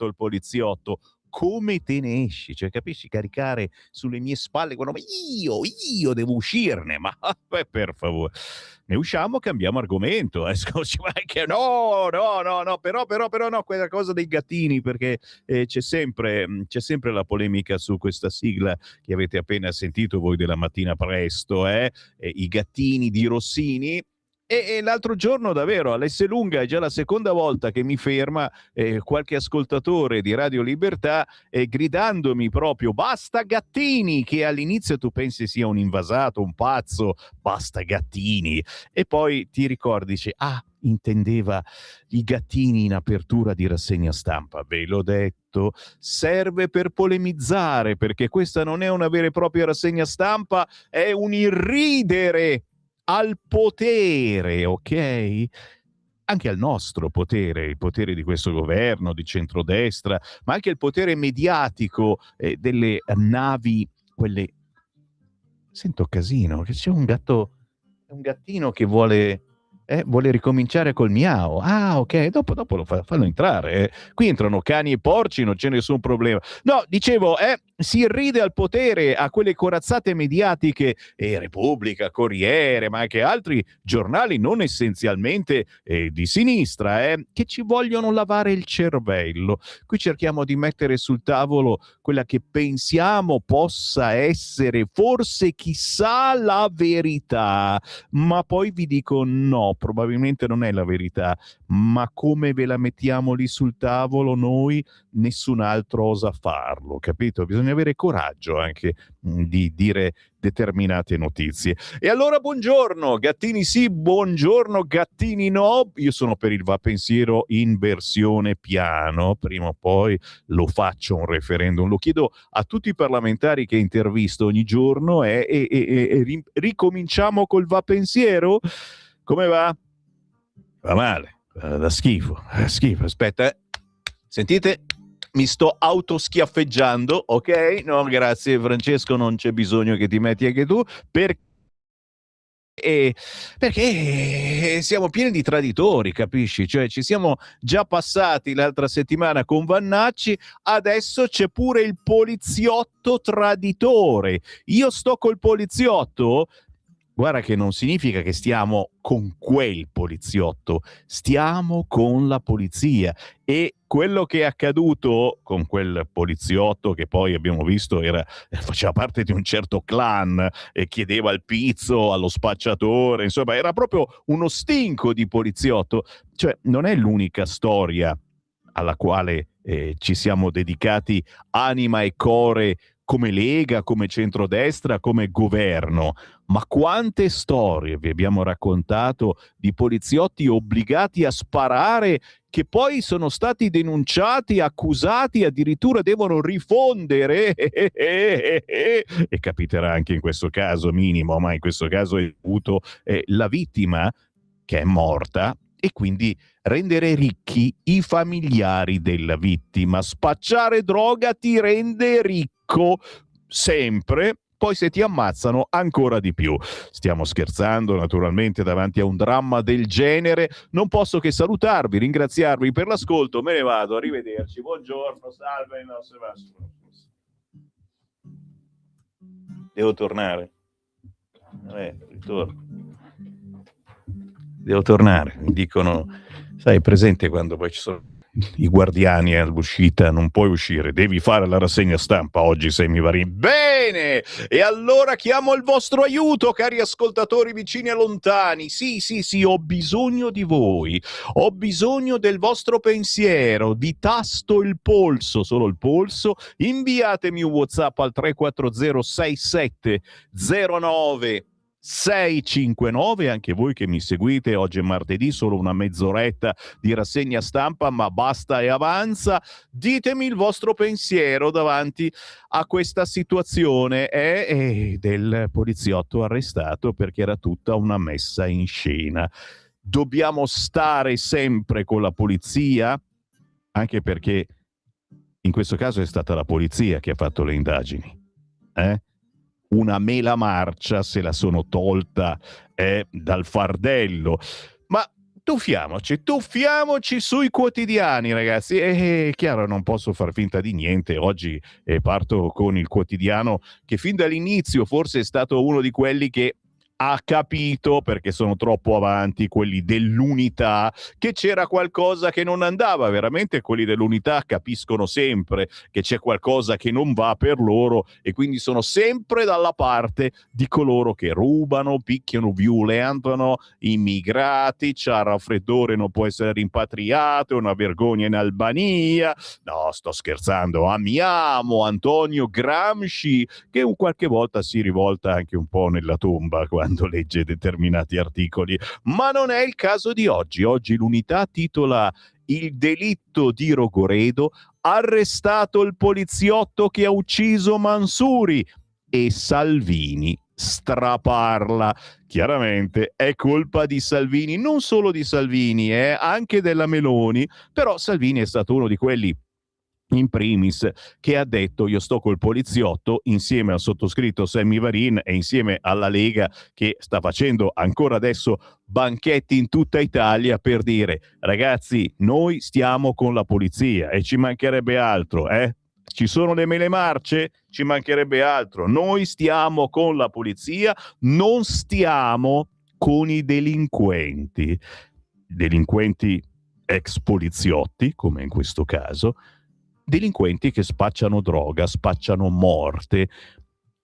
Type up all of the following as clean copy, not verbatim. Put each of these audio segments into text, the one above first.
il poliziotto, come te ne esci? Cioè, capisci? Caricare sulle mie spalle quello, ma io devo uscirne, ma per favore. Ne usciamo, cambiamo argomento. Scusi, ma che no, però no, quella cosa dei gattini, perché c'è sempre la polemica su questa sigla che avete appena sentito voi della mattina presto, i gattini di Rossini. E l'altro giorno davvero all'Esselunga è già la seconda volta che mi ferma qualche ascoltatore di Radio Libertà gridandomi proprio basta gattini, che all'inizio tu pensi sia un invasato, un pazzo, basta gattini, e poi ti ricordi, dici, intendeva i gattini in apertura di rassegna stampa. Ve l'ho detto, serve per polemizzare, perché questa non è una vera e propria rassegna stampa, è un irridere al potere, ok? Anche al nostro potere, il potere di questo governo di centrodestra, ma anche il potere mediatico delle navi, quelle... Sento casino, che c'è un gattino che vuole ricominciare col miau. Ah, ok, dopo fallo entrare. Qui entrano cani e porci, non c'è nessun problema. No, dicevo, si irride al potere, a quelle corazzate mediatiche, Repubblica, Corriere, ma anche altri giornali non essenzialmente di sinistra, che ci vogliono lavare il cervello. Qui cerchiamo di mettere sul tavolo quella che pensiamo possa essere, forse chissà, la verità, ma poi vi dico no, probabilmente non è la verità, ma come ve la mettiamo lì sul tavolo noi, nessun altro osa farlo, capito? Bisogna avere coraggio anche di dire determinate notizie. E allora buongiorno, gattini sì, buongiorno, gattini no. Io sono per il Va Pensiero in versione piano, prima o poi lo faccio un referendum, lo chiedo a tutti i parlamentari che intervisto ogni giorno e ricominciamo col Va Pensiero? Come va? Va male, da schifo, aspetta, Sentite? Mi sto autoschiaffeggiando, ok? No, grazie Francesco, non c'è bisogno che ti metti anche tu, perché siamo pieni di traditori, capisci? Cioè ci siamo già passati l'altra settimana con Vannacci, adesso c'è pure il poliziotto traditore. Io sto col poliziotto. Guarda che non significa che stiamo con quel poliziotto, stiamo con la polizia. E quello che è accaduto con quel poliziotto, che poi abbiamo visto faceva parte di un certo clan e chiedeva il pizzo allo spacciatore, insomma era proprio uno stinco di poliziotto. Cioè non è l'unica storia alla quale ci siamo dedicati anima e core come Lega, come centrodestra, come governo. Ma quante storie vi abbiamo raccontato di poliziotti obbligati a sparare, che poi sono stati denunciati, accusati, addirittura devono rifondere. E capiterà anche in questo caso minimo, ma in questo caso è avuto la vittima che è morta, e quindi rendere ricchi i familiari della vittima. Spacciare droga ti rende ricco sempre, poi se ti ammazzano ancora di più. Stiamo scherzando, naturalmente, davanti a un dramma del genere. Non posso che salutarvi, ringraziarvi per l'ascolto, me ne vado, arrivederci, buongiorno, salve, no, se va. Devo tornare. Ritorno. Devo tornare, mi dicono, sai, presente quando poi ci sono i guardiani all'uscita, non puoi uscire, devi fare la rassegna stampa oggi, se mi va bene. E allora chiamo il vostro aiuto, cari ascoltatori vicini e lontani. Sì, ho bisogno di voi, ho bisogno del vostro pensiero, di tasto il polso, solo il polso. Inviatemi un WhatsApp al 340 6709 659, anche voi che mi seguite. Oggi è martedì, solo una mezz'oretta di rassegna stampa, ma basta e avanza. Ditemi il vostro pensiero davanti a questa situazione del poliziotto arrestato, perché era tutta una messa in scena. Dobbiamo stare sempre con la polizia, anche perché in questo caso è stata la polizia che ha fatto le indagini. Una mela marcia se la sono tolta dal fardello. Ma tuffiamoci sui quotidiani, ragazzi. E chiaro, non posso far finta di niente. Oggi parto con il quotidiano che fin dall'inizio forse è stato uno di quelli che ha capito, perché sono troppo avanti quelli dell'Unità, che c'era qualcosa che non andava. Veramente quelli dell'Unità capiscono sempre che c'è qualcosa che non va per loro e quindi sono sempre dalla parte di coloro che rubano, picchiano, violentano immigrati. C'ha raffreddore, non può essere rimpatriato, è una vergogna in Albania. No, sto scherzando. Amiamo Antonio Gramsci, che qualche volta si rivolta anche un po' nella tomba quando legge determinati articoli, ma non è il caso di oggi. Oggi l'Unità titola: il delitto di Rogoredo, arrestato il poliziotto che ha ucciso Mansuri, e Salvini straparla. Chiaramente è colpa di Salvini, non solo di Salvini, anche della Meloni, però Salvini è stato uno di quelli in primis che ha detto: io sto col poliziotto, insieme al sottoscritto Sammy Varin e insieme alla Lega, che sta facendo ancora adesso banchetti in tutta Italia per dire: ragazzi, noi stiamo con la polizia e ci mancherebbe altro, ci sono le mele marce? Ci mancherebbe altro. Noi stiamo con la polizia, non stiamo con i delinquenti ex poliziotti, come in questo caso, delinquenti che spacciano droga, spacciano morte,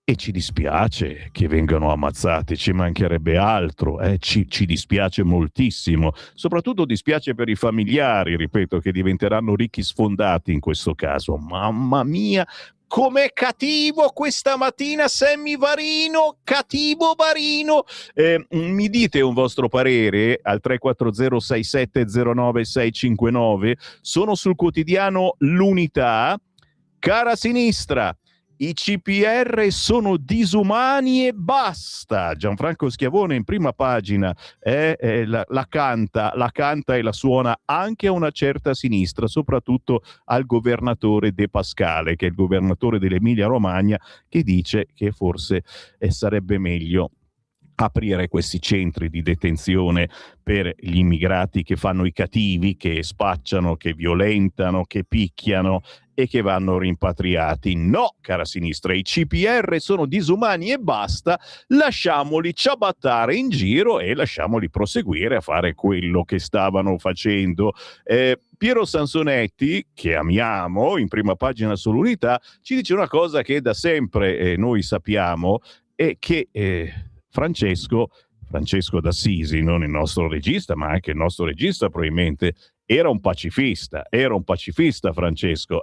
e ci dispiace che vengano ammazzati, ci mancherebbe altro, ci dispiace moltissimo, soprattutto dispiace per i familiari, ripeto, che diventeranno ricchi sfondati in questo caso. Mamma mia, com'è cattivo questa mattina Sammy Varino, cattivo Varino. Mi dite un vostro parere al 340 6709 659. Sono sul quotidiano L'Unità. Cara sinistra, i CPR sono disumani e basta. Gianfranco Schiavone in prima pagina la canta e la suona anche a una certa sinistra, soprattutto al governatore De Pascale, che è il governatore dell'Emilia Romagna, che dice che forse sarebbe meglio aprire questi centri di detenzione per gli immigrati che fanno i cattivi, che spacciano, che violentano, che picchiano e che vanno rimpatriati. No, cara sinistra, i CPR sono disumani e basta, lasciamoli ciabattare in giro e lasciamoli proseguire a fare quello che stavano facendo. Piero Sansonetti, che amiamo, in prima pagina sull'Unità, ci dice una cosa che da sempre noi sappiamo, e che Francesco d'Assisi, non il nostro regista, ma anche il nostro regista probabilmente, era un pacifista Francesco.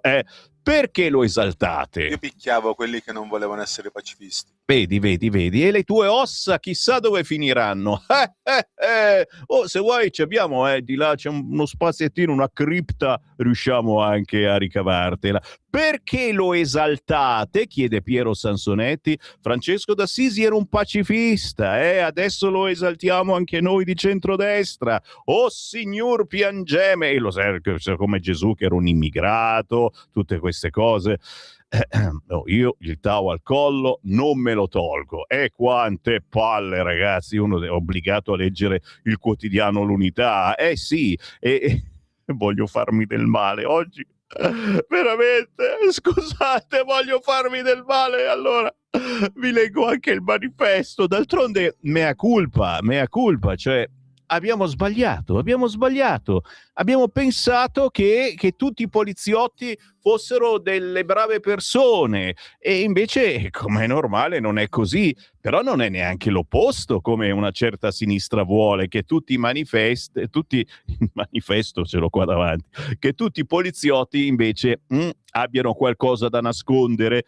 Perché lo esaltate? Io picchiavo quelli che non volevano essere pacifisti. Vedi, e le tue ossa chissà dove finiranno. Oh, se vuoi ci abbiamo, di là c'è uno spaziettino, una cripta, riusciamo anche a ricavartela. Perché lo esaltate? Chiede Piero Sansonetti. Francesco d'Assisi era un pacifista, adesso lo esaltiamo anche noi di centrodestra. Oh signor piangeme, e lo sai come Gesù che era un immigrato, tutte queste cose. No, io il tau al collo non me lo tolgo. E quante palle, ragazzi, uno è obbligato a leggere il quotidiano L'Unità. Sì, e voglio farmi del male oggi. Veramente, scusate, voglio farmi del male, allora vi leggo anche il manifesto. D'altronde mea culpa, cioè abbiamo sbagliato, abbiamo pensato che tutti i poliziotti fossero delle brave persone, e invece, come è normale, non è così. Però non è neanche l'opposto, come una certa sinistra vuole, che tutti i manifesto ce l'ho qua davanti, che tutti i poliziotti invece abbiano qualcosa da nascondere.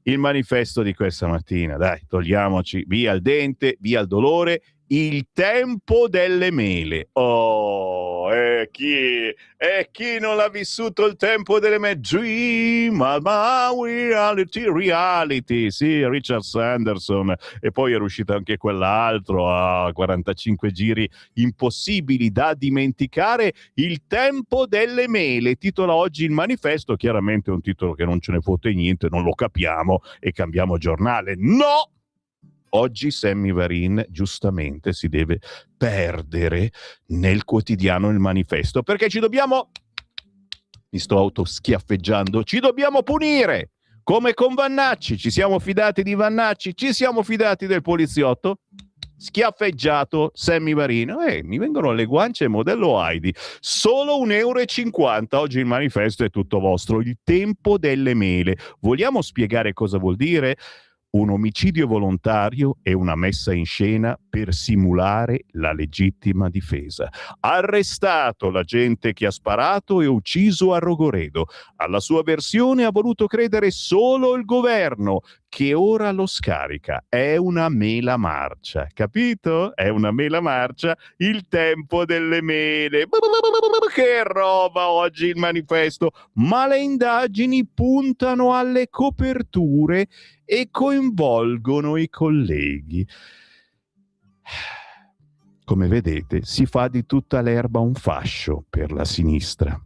Il manifesto di questa mattina, dai, togliamoci via il dente, via il dolore. Il tempo delle mele. Oh, chi non l'ha vissuto il tempo delle mele? Dream, ma reality. Sì, Richard Sanderson. E poi è uscito anche quell'altro, 45 giri impossibili da dimenticare. Il tempo delle mele. Titola oggi il manifesto. Chiaramente è un titolo che non ce ne fotte niente, non lo capiamo e cambiamo giornale. No! Oggi Sammy Varin giustamente si deve perdere nel quotidiano Il Manifesto, perché mi sto autoschiaffeggiando, ci dobbiamo punire, come con Vannacci. Ci siamo fidati di Vannacci, ci siamo fidati del poliziotto, schiaffeggiato Sammy Varin. Mi vengono le guance modello Heidi. Solo 1,50 euro. Oggi Il Manifesto è tutto vostro. Il tempo delle mele. Vogliamo spiegare cosa vuol dire? Un omicidio volontario è una messa in scena per simulare la legittima difesa. Arrestato l'agente che ha sparato e ucciso a Rogoredo. Alla sua versione ha voluto credere solo il governo, che ora lo scarica. È una mela marcia, capito? È una mela marcia, il tempo delle mele. Che roba oggi Il Manifesto! Ma le indagini puntano alle coperture e coinvolgono i colleghi. Come vedete, si fa di tutta l'erba un fascio per la sinistra.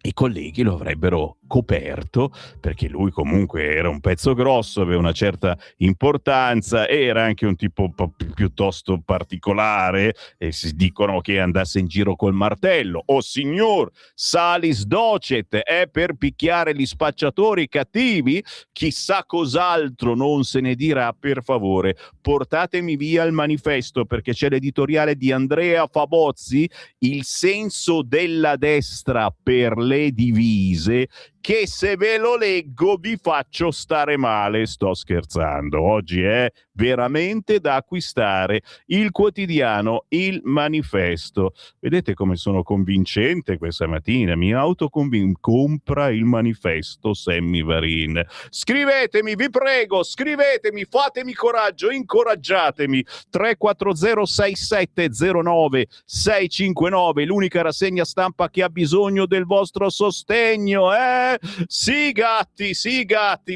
I colleghi lo avrebbero coperto, perché lui comunque era un pezzo grosso, aveva una certa importanza, era anche un tipo piuttosto particolare, e si dicono che andasse in giro col martello. Oh signor, salis docet, è per picchiare gli spacciatori cattivi? Chissà cos'altro non se ne dirà. Per favore, portatemi via Il Manifesto, perché c'è l'editoriale di Andrea Fabozzi, Il senso della destra per le divise, che se ve lo leggo vi faccio stare male. Sto scherzando. Oggi è veramente da acquistare il quotidiano Il Manifesto. Vedete come sono convincente questa mattina? Mi compra Il Manifesto Sammy Varin. Scrivetemi, vi prego, scrivetemi, fatemi coraggio, incoraggiatemi. 3406709 l'unica rassegna stampa che ha bisogno del vostro sostegno, Sì gatti,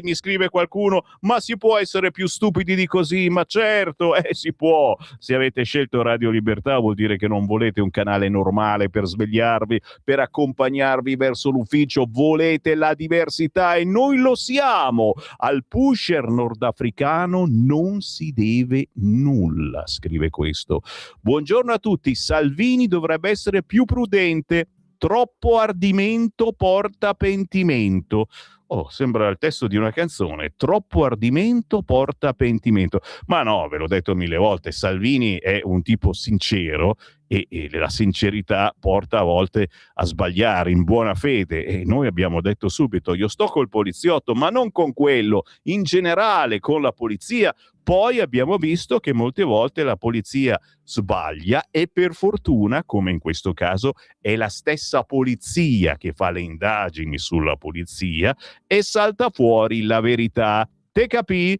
mi scrive qualcuno, ma si può essere più stupidi di così? Ma certo, si può. Se avete scelto Radio Libertà vuol dire che non volete un canale normale per svegliarvi, per accompagnarvi verso l'ufficio, volete la diversità, e noi lo siamo. Al pusher nordafricano non si deve nulla, scrive questo. Buongiorno a tutti, Salvini dovrebbe essere più prudente. Troppo ardimento porta pentimento. Oh, sembra il testo di una canzone. Troppo ardimento porta pentimento. Ma no, ve l'ho detto 1000 volte, Salvini è un tipo sincero e la sincerità porta a volte a sbagliare in buona fede, e noi abbiamo detto subito: io sto col poliziotto, ma non con quello, in generale con la polizia. Poi abbiamo visto che molte volte la polizia sbaglia, e per fortuna, come in questo caso, è la stessa polizia che fa le indagini sulla polizia e salta fuori la verità. Te capì?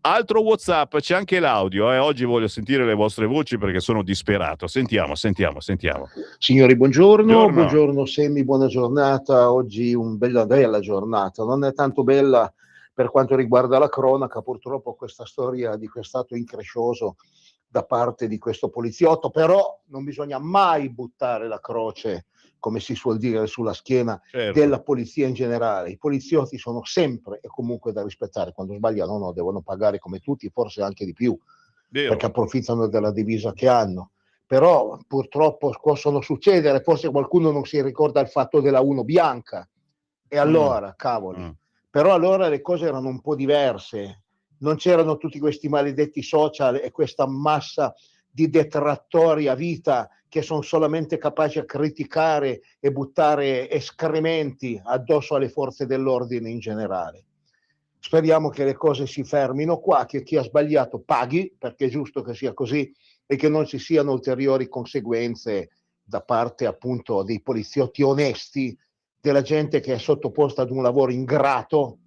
Altro WhatsApp, c'è anche l'audio, oggi voglio sentire le vostre voci perché sono disperato. Sentiamo. Signori, Buongiorno. buongiorno Sammy, buona giornata. Oggi bella giornata, non è tanto bella per quanto riguarda la cronaca, purtroppo, questa storia di quest'atto increscioso da parte di questo poliziotto, però non bisogna mai buttare la croce, come si suol dire, sulla schiena della polizia in generale. I poliziotti sono sempre e comunque da rispettare. Quando sbagliano, no, devono pagare come tutti, forse anche di più. Vero. Perché approfittano della divisa che hanno. Però purtroppo possono succedere, forse qualcuno non si ricorda il fatto della 1 bianca, e allora, cavoli. Però allora le cose erano un po' diverse, non c'erano tutti questi maledetti social e questa massa di detrattori a vita che sono solamente capaci a criticare e buttare escrementi addosso alle forze dell'ordine in generale. Speriamo che le cose si fermino qua, che chi ha sbagliato paghi, perché è giusto che sia così, e che non ci siano ulteriori conseguenze da parte appunto dei poliziotti onesti, della gente che è sottoposta ad un lavoro ingrato,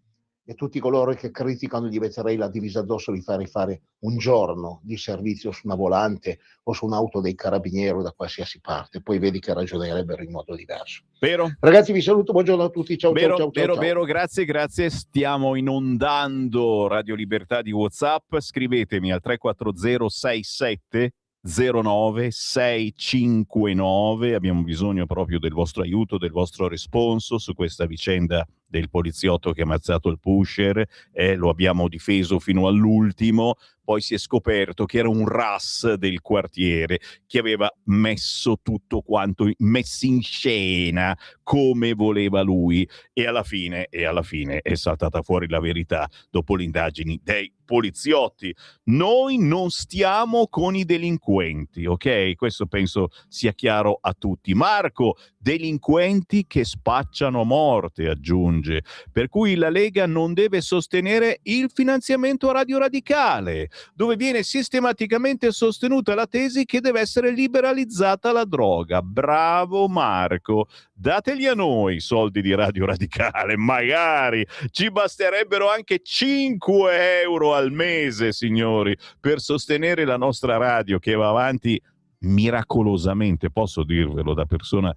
e tutti coloro che criticano gli metterei la divisa addosso, li farei fare un giorno di servizio su una volante o su un'auto dei carabinieri o da qualsiasi parte, poi vedi che ragionerebbero in modo diverso. Vero? Ragazzi, vi saluto, buongiorno a tutti, ciao. Vero, grazie, stiamo inondando Radio Libertà di WhatsApp. Scrivetemi al 340 67 09 659, abbiamo bisogno proprio del vostro aiuto, del vostro responso su questa vicenda del poliziotto che ha ammazzato il pusher, lo abbiamo difeso fino all'ultimo, poi si è scoperto che era un RAS del quartiere che aveva messo tutto quanto, messo in scena come voleva lui, e alla fine è saltata fuori la verità dopo le indagini dei poliziotti. Noi non stiamo con i delinquenti, ok? Questo penso sia chiaro a tutti. Marco, delinquenti che spacciano morte, aggiunge, per cui la Lega non deve sostenere il finanziamento a Radio Radicale, dove viene sistematicamente sostenuta la tesi che deve essere liberalizzata la droga. Bravo Marco, dateli a noi soldi di Radio Radicale, magari ci basterebbero anche 5 euro al mese, signori, per sostenere la nostra radio che va avanti miracolosamente, posso dirvelo da persona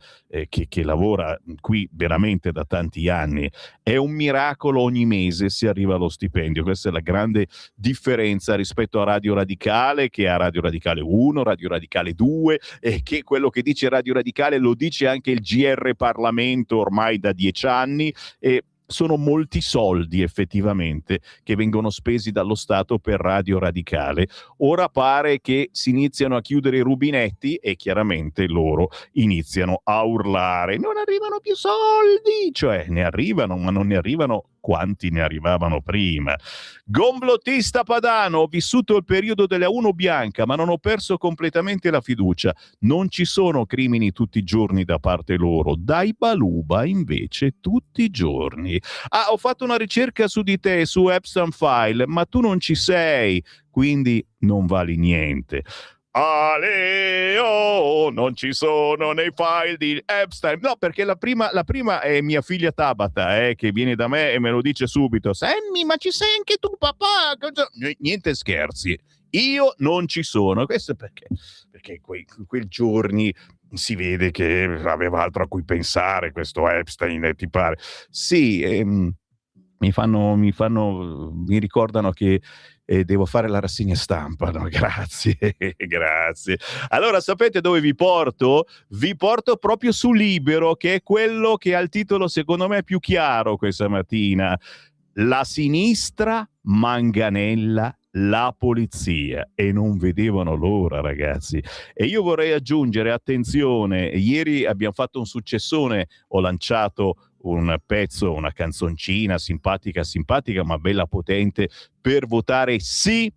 che lavora qui veramente da tanti anni. È un miracolo, ogni mese si arriva allo stipendio. Questa è la grande differenza rispetto a Radio Radicale, che ha Radio Radicale 1, Radio Radicale 2, e che quello che dice Radio Radicale lo dice anche il GR Parlamento ormai da 10 anni, e sono molti soldi effettivamente che vengono spesi dallo Stato per Radio Radicale. Ora pare che si iniziano a chiudere i rubinetti e chiaramente loro iniziano a urlare: non arrivano più soldi, cioè ne arrivano, ma non ne arrivano quanti ne arrivavano prima. Gomblottista padano: ho vissuto il periodo della Uno bianca, ma non ho perso completamente la fiducia. Non ci sono crimini tutti i giorni da parte loro, dai Baluba invece tutti i giorni. Ah, ho fatto una ricerca su di te su Epstein File, ma tu non ci sei, quindi non vali niente. Aleo, non ci sono nei file di Epstein. No, perché la prima è mia figlia Tabata, che viene da me e me lo dice subito: Sammy, ma ci sei anche tu, papà? Niente scherzi, io non ci sono. Questo perché quei giorni si vede che aveva altro a cui pensare questo Epstein, ti pare? Sì, mi ricordano che devo fare la rassegna stampa, no? Grazie, grazie. Allora, sapete dove vi porto? Vi porto proprio su Libero, che è quello che ha il titolo secondo me più chiaro questa mattina: la sinistra manganella la polizia, e non vedevano l'ora, ragazzi. E io vorrei aggiungere, attenzione, ieri abbiamo fatto un successone, ho lanciato un pezzo, una canzoncina simpatica, ma bella potente, per votare sì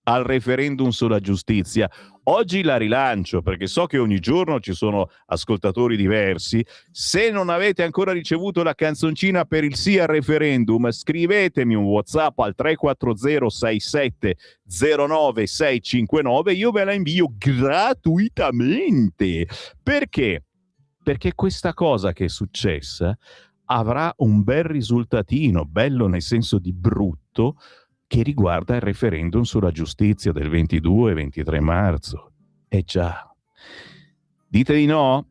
al referendum sulla giustizia. Oggi la rilancio perché so che ogni giorno ci sono ascoltatori diversi. Se non avete ancora ricevuto la canzoncina per il sì al referendum, scrivetemi un WhatsApp al 340 67 09 659, io ve la invio gratuitamente. Perché? Perché questa cosa che è successa avrà un bel risultatino, bello nel senso di brutto, che riguarda il referendum sulla giustizia del 22 e 23 marzo. Già. Dite di no?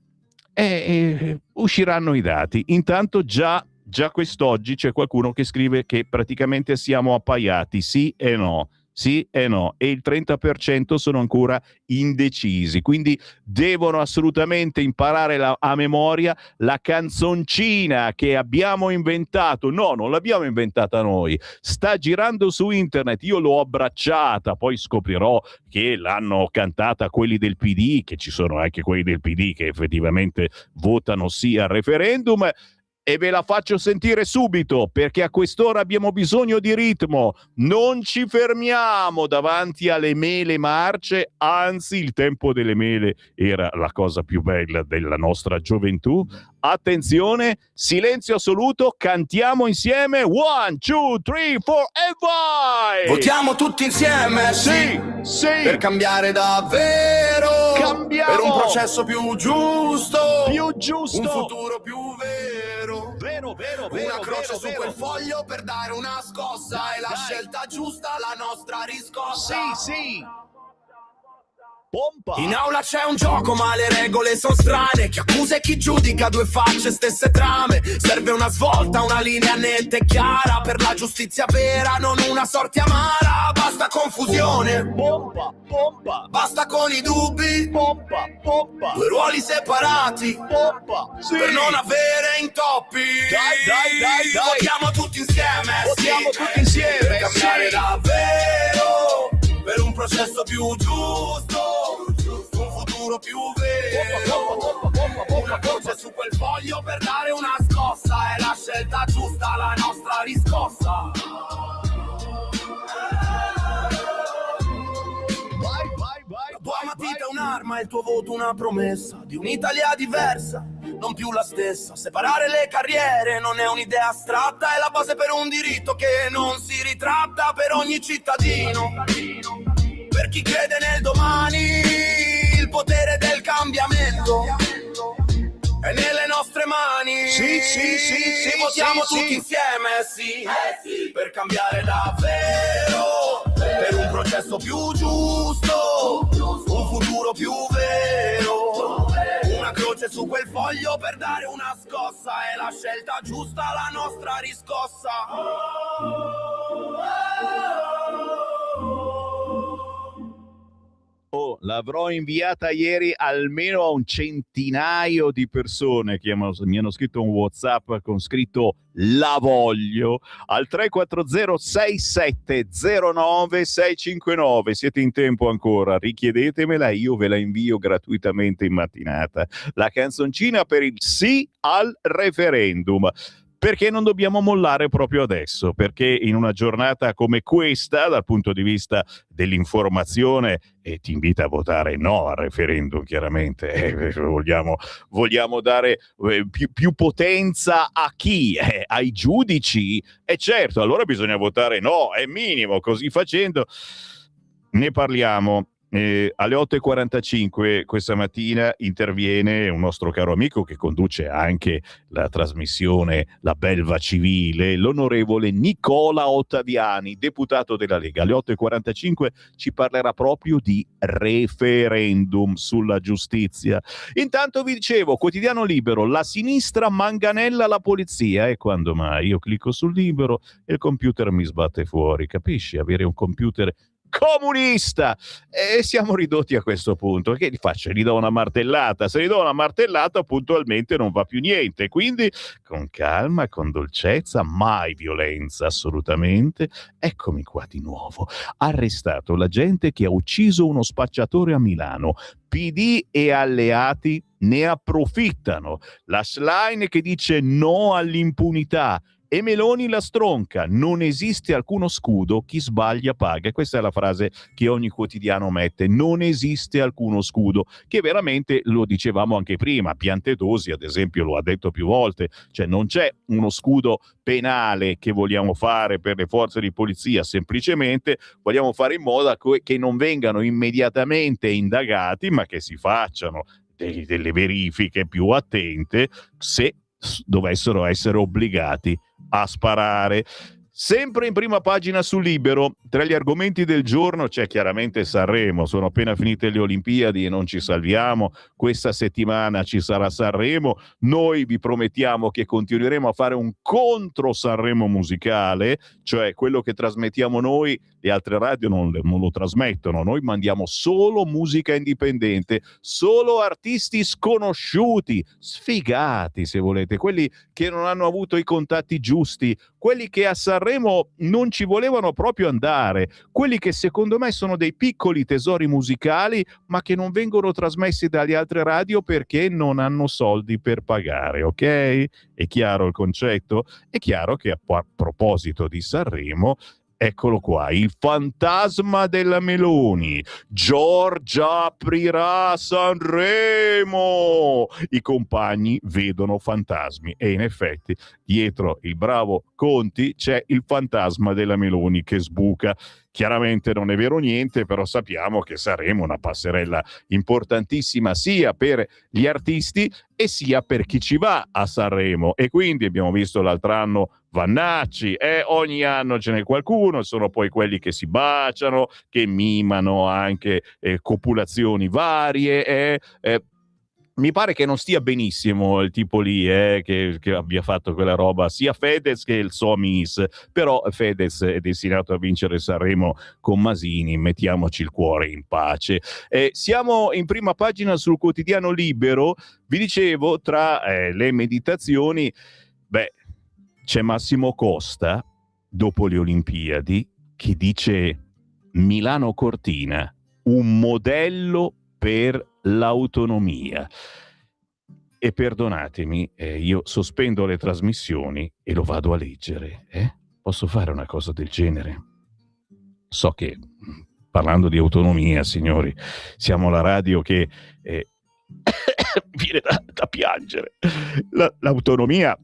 Usciranno i dati. Intanto già quest'oggi c'è qualcuno che scrive che praticamente siamo appaiati, sì e no. Sì e no, e il 30% sono ancora indecisi, quindi devono assolutamente imparare a memoria la canzoncina che abbiamo inventato. No, non l'abbiamo inventata noi, sta girando su internet, io l'ho abbracciata, poi scoprirò che l'hanno cantata quelli del PD, che ci sono anche quelli del PD che effettivamente votano sì al referendum. E ve la faccio sentire subito, perché a quest'ora abbiamo bisogno di ritmo. Non ci fermiamo davanti alle mele marce, anzi il tempo delle mele era la cosa più bella della nostra gioventù. Attenzione, silenzio assoluto, cantiamo insieme. 1, 2, 3, 4 e vai! Votiamo tutti insieme, sì, per cambiare davvero. Cambiamo! Per un processo più giusto, un futuro più vero. Vero, una croce su quel foglio per dare una scossa. Dai, è la scelta giusta, la nostra riscossa. Sì. Pompa. In aula c'è un gioco ma le regole sono strane. Chi accusa e chi giudica, due facce, stesse trame. Serve una svolta, una linea netta e chiara per la giustizia vera, non una sorte amara. Basta basta confusione, pompa, pompa, basta con i dubbi, pompa, pompa, due ruoli separati, pompa, sì. per non avere intoppi. Dai. Votiamo tutti insieme, Votiamo sì, tutti insieme, per cambiare sì. davvero, per un processo più giusto, un futuro più vero. Una croce su quel foglio per dare una scossa, è la scelta giusta, la nostra riscossa. La tua matita è un'arma, il tuo voto una promessa di un'Italia diversa, non più la stessa. Separare le carriere non è un'idea astratta, è la base per un diritto che non si ritratta per ogni cittadino. Per chi crede nel domani, il potere del cambiamento è nelle nostre mani. Sì, votiamo sì, tutti sì. insieme, sì, per cambiare davvero, per un processo più giusto, un futuro più vero. Una croce su quel foglio per dare una scossa, è la scelta giusta, la nostra riscossa. Oh, l'avrò inviata ieri almeno a un centinaio di persone che mi hanno scritto un WhatsApp con scritto "la voglio" al 340-6709-659. Siete in tempo ancora, richiedetemela, io ve la invio gratuitamente in mattinata. La canzoncina per il sì al referendum. Perché non dobbiamo mollare proprio adesso? Perché in una giornata come questa, dal punto di vista dell'informazione, ti invita a votare no al referendum, chiaramente. Vogliamo dare più potenza a chi? Ai giudici? E certo, allora bisogna votare no, è minimo. Così facendo ne parliamo. Alle 8.45 questa mattina interviene un nostro caro amico che conduce anche la trasmissione La Belva Civile, l'onorevole Nicola Ottaviani, deputato della Lega. Alle 8.45 ci parlerà proprio di referendum sulla giustizia. Intanto vi dicevo, quotidiano Libero, la sinistra manganella la polizia. E quando mai? Io clicco sul Libero e il computer mi sbatte fuori, capisci? Avere un computer comunista, e siamo ridotti a questo punto. Che gli faccio? Gli do una martellata. Se gli do una martellata puntualmente non va più niente, quindi con calma, con dolcezza, mai violenza, assolutamente. Eccomi qua di nuovo, arrestato l'agente che ha ucciso uno spacciatore a Milano. PD e alleati ne approfittano. La Schlein che dice no all'impunità e Meloni la stronca, non esiste alcuno scudo, chi sbaglia paga. Questa è la frase che ogni quotidiano mette, non esiste alcuno scudo, che veramente lo dicevamo anche prima. Piantedosi ad esempio lo ha detto più volte, cioè non c'è uno scudo penale che vogliamo fare per le forze di polizia, semplicemente vogliamo fare in modo che non vengano immediatamente indagati, ma che si facciano delle verifiche più attente se dovessero essere obbligati a sparare. Sempre in prima pagina su Libero, tra gli argomenti del giorno c'è chiaramente Sanremo. Sono appena finite le Olimpiadi e non ci salviamo. Questa settimana ci sarà Sanremo. Noi vi promettiamo che continueremo a fare un contro Sanremo musicale, cioè quello che trasmettiamo noi, le altre radio non lo trasmettono. Noi mandiamo solo musica indipendente, solo artisti sconosciuti, sfigati se volete, quelli che non hanno avuto i contatti giusti, quelli che a Sanremo non ci volevano proprio andare, quelli che secondo me sono dei piccoli tesori musicali ma che non vengono trasmessi dalle altre radio perché non hanno soldi per pagare, ok? È chiaro il concetto? È chiaro che a proposito di Sanremo, eccolo qua, il fantasma della Meloni. Giorgia aprirà Sanremo. I compagni vedono fantasmi e in effetti dietro il bravo Conti c'è il fantasma della Meloni che sbuca. Chiaramente non è vero niente, però sappiamo che saremo una passerella importantissima sia per gli artisti e sia per chi ci va a Sanremo. E quindi abbiamo visto l'altro anno Vannacci, ogni anno ce n'è qualcuno, sono poi quelli che si baciano, che mimano anche copulazioni varie, mi pare che non stia benissimo il tipo lì, che abbia fatto quella roba, sia Fedez che il Somis, però Fedez è destinato a vincere Sanremo con Masini, mettiamoci il cuore in pace. Siamo in prima pagina sul quotidiano Libero, vi dicevo, tra le meditazioni, c'è Massimo Costa, dopo le Olimpiadi, che dice Milano Cortina, un modello per l'autonomia. E perdonatemi, io sospendo le trasmissioni e lo vado a leggere. Posso fare una cosa del genere? So che, parlando di autonomia, signori, siamo la radio che viene da piangere. L'autonomia,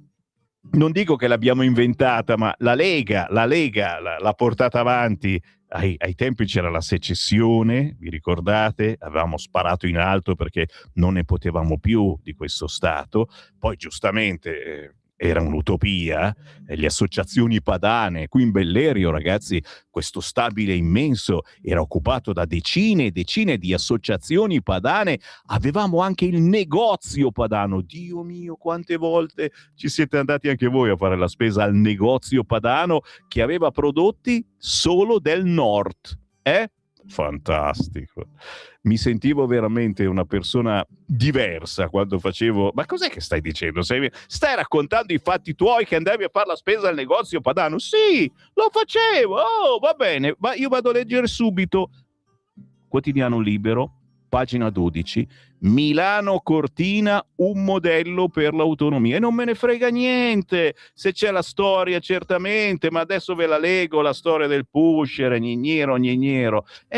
non dico che l'abbiamo inventata, ma la Lega l'ha portata avanti. Ai tempi c'era la secessione, vi ricordate? Avevamo sparato in alto perché non ne potevamo più di questo Stato. Poi giustamente era un'utopia, le associazioni padane, qui in Bellerio, ragazzi, questo stabile immenso era occupato da decine e decine di associazioni padane, avevamo anche il negozio padano, Dio mio, quante volte ci siete andati anche voi a fare la spesa al negozio padano che aveva prodotti solo del nord, Fantastico. Mi sentivo veramente una persona diversa quando facevo... Ma cos'è che stai dicendo? Stai raccontando i fatti tuoi che andavi a fare la spesa al negozio padano? Sì, lo facevo. Oh, va bene. Ma io vado a leggere subito. Quotidiano Libero, pagina 12. Milano Cortina, un modello per l'autonomia. E non me ne frega niente se c'è la storia, certamente, ma adesso ve la leggo, la storia del pusher, gnigniero.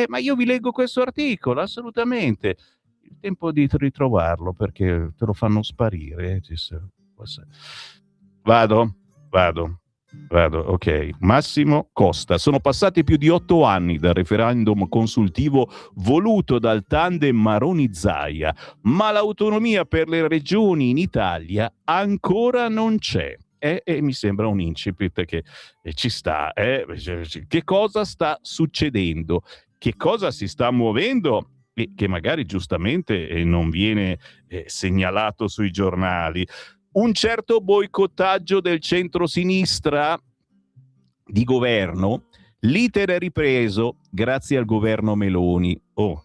Ma io vi leggo questo articolo, assolutamente. Il tempo di ritrovarlo, perché te lo fanno sparire. Vado, ok. Massimo Costa. Sono passati più di 8 anni dal referendum consultivo voluto dal tandem Maroni-Zaia, ma l'autonomia per le regioni in Italia ancora non c'è. E mi sembra un incipit che ci sta. Che cosa sta succedendo? Che cosa si sta muovendo? Che magari giustamente non viene segnalato sui giornali. Un certo boicottaggio del centro-sinistra di governo, l'iter è ripreso grazie al governo Meloni.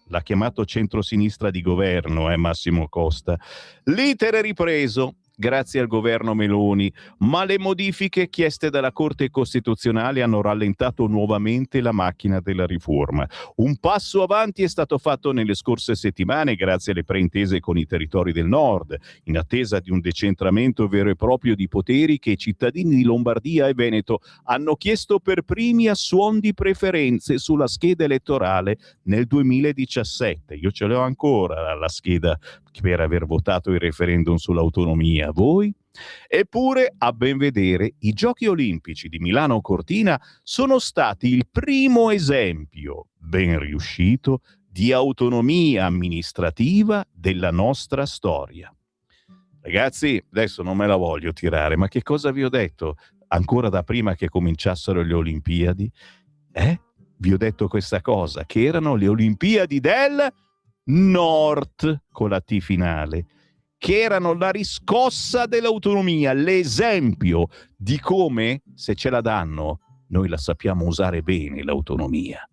L'ha chiamato centro-sinistra di governo, Massimo Costa. L'iter è ripreso grazie al governo Meloni, ma le modifiche chieste dalla Corte Costituzionale hanno rallentato nuovamente la macchina della riforma. Un passo avanti è stato fatto nelle scorse settimane grazie alle preintese con i territori del nord, in attesa di un decentramento vero e proprio di poteri che i cittadini di Lombardia e Veneto hanno chiesto per primi a suon di preferenze sulla scheda elettorale nel 2017. Io ce l'ho ancora la scheda per aver votato il referendum sull'autonomia. Voi? Eppure, a ben vedere, i Giochi Olimpici di Milano Cortina sono stati il primo esempio ben riuscito di autonomia amministrativa della nostra storia. Ragazzi, adesso non me la voglio tirare, ma che cosa vi ho detto ancora da prima che cominciassero le Olimpiadi? Vi ho detto questa cosa, che erano le Olimpiadi del Nord, con la T finale, che erano la riscossa dell'autonomia, l'esempio di come, se ce la danno, noi la sappiamo usare bene l'autonomia.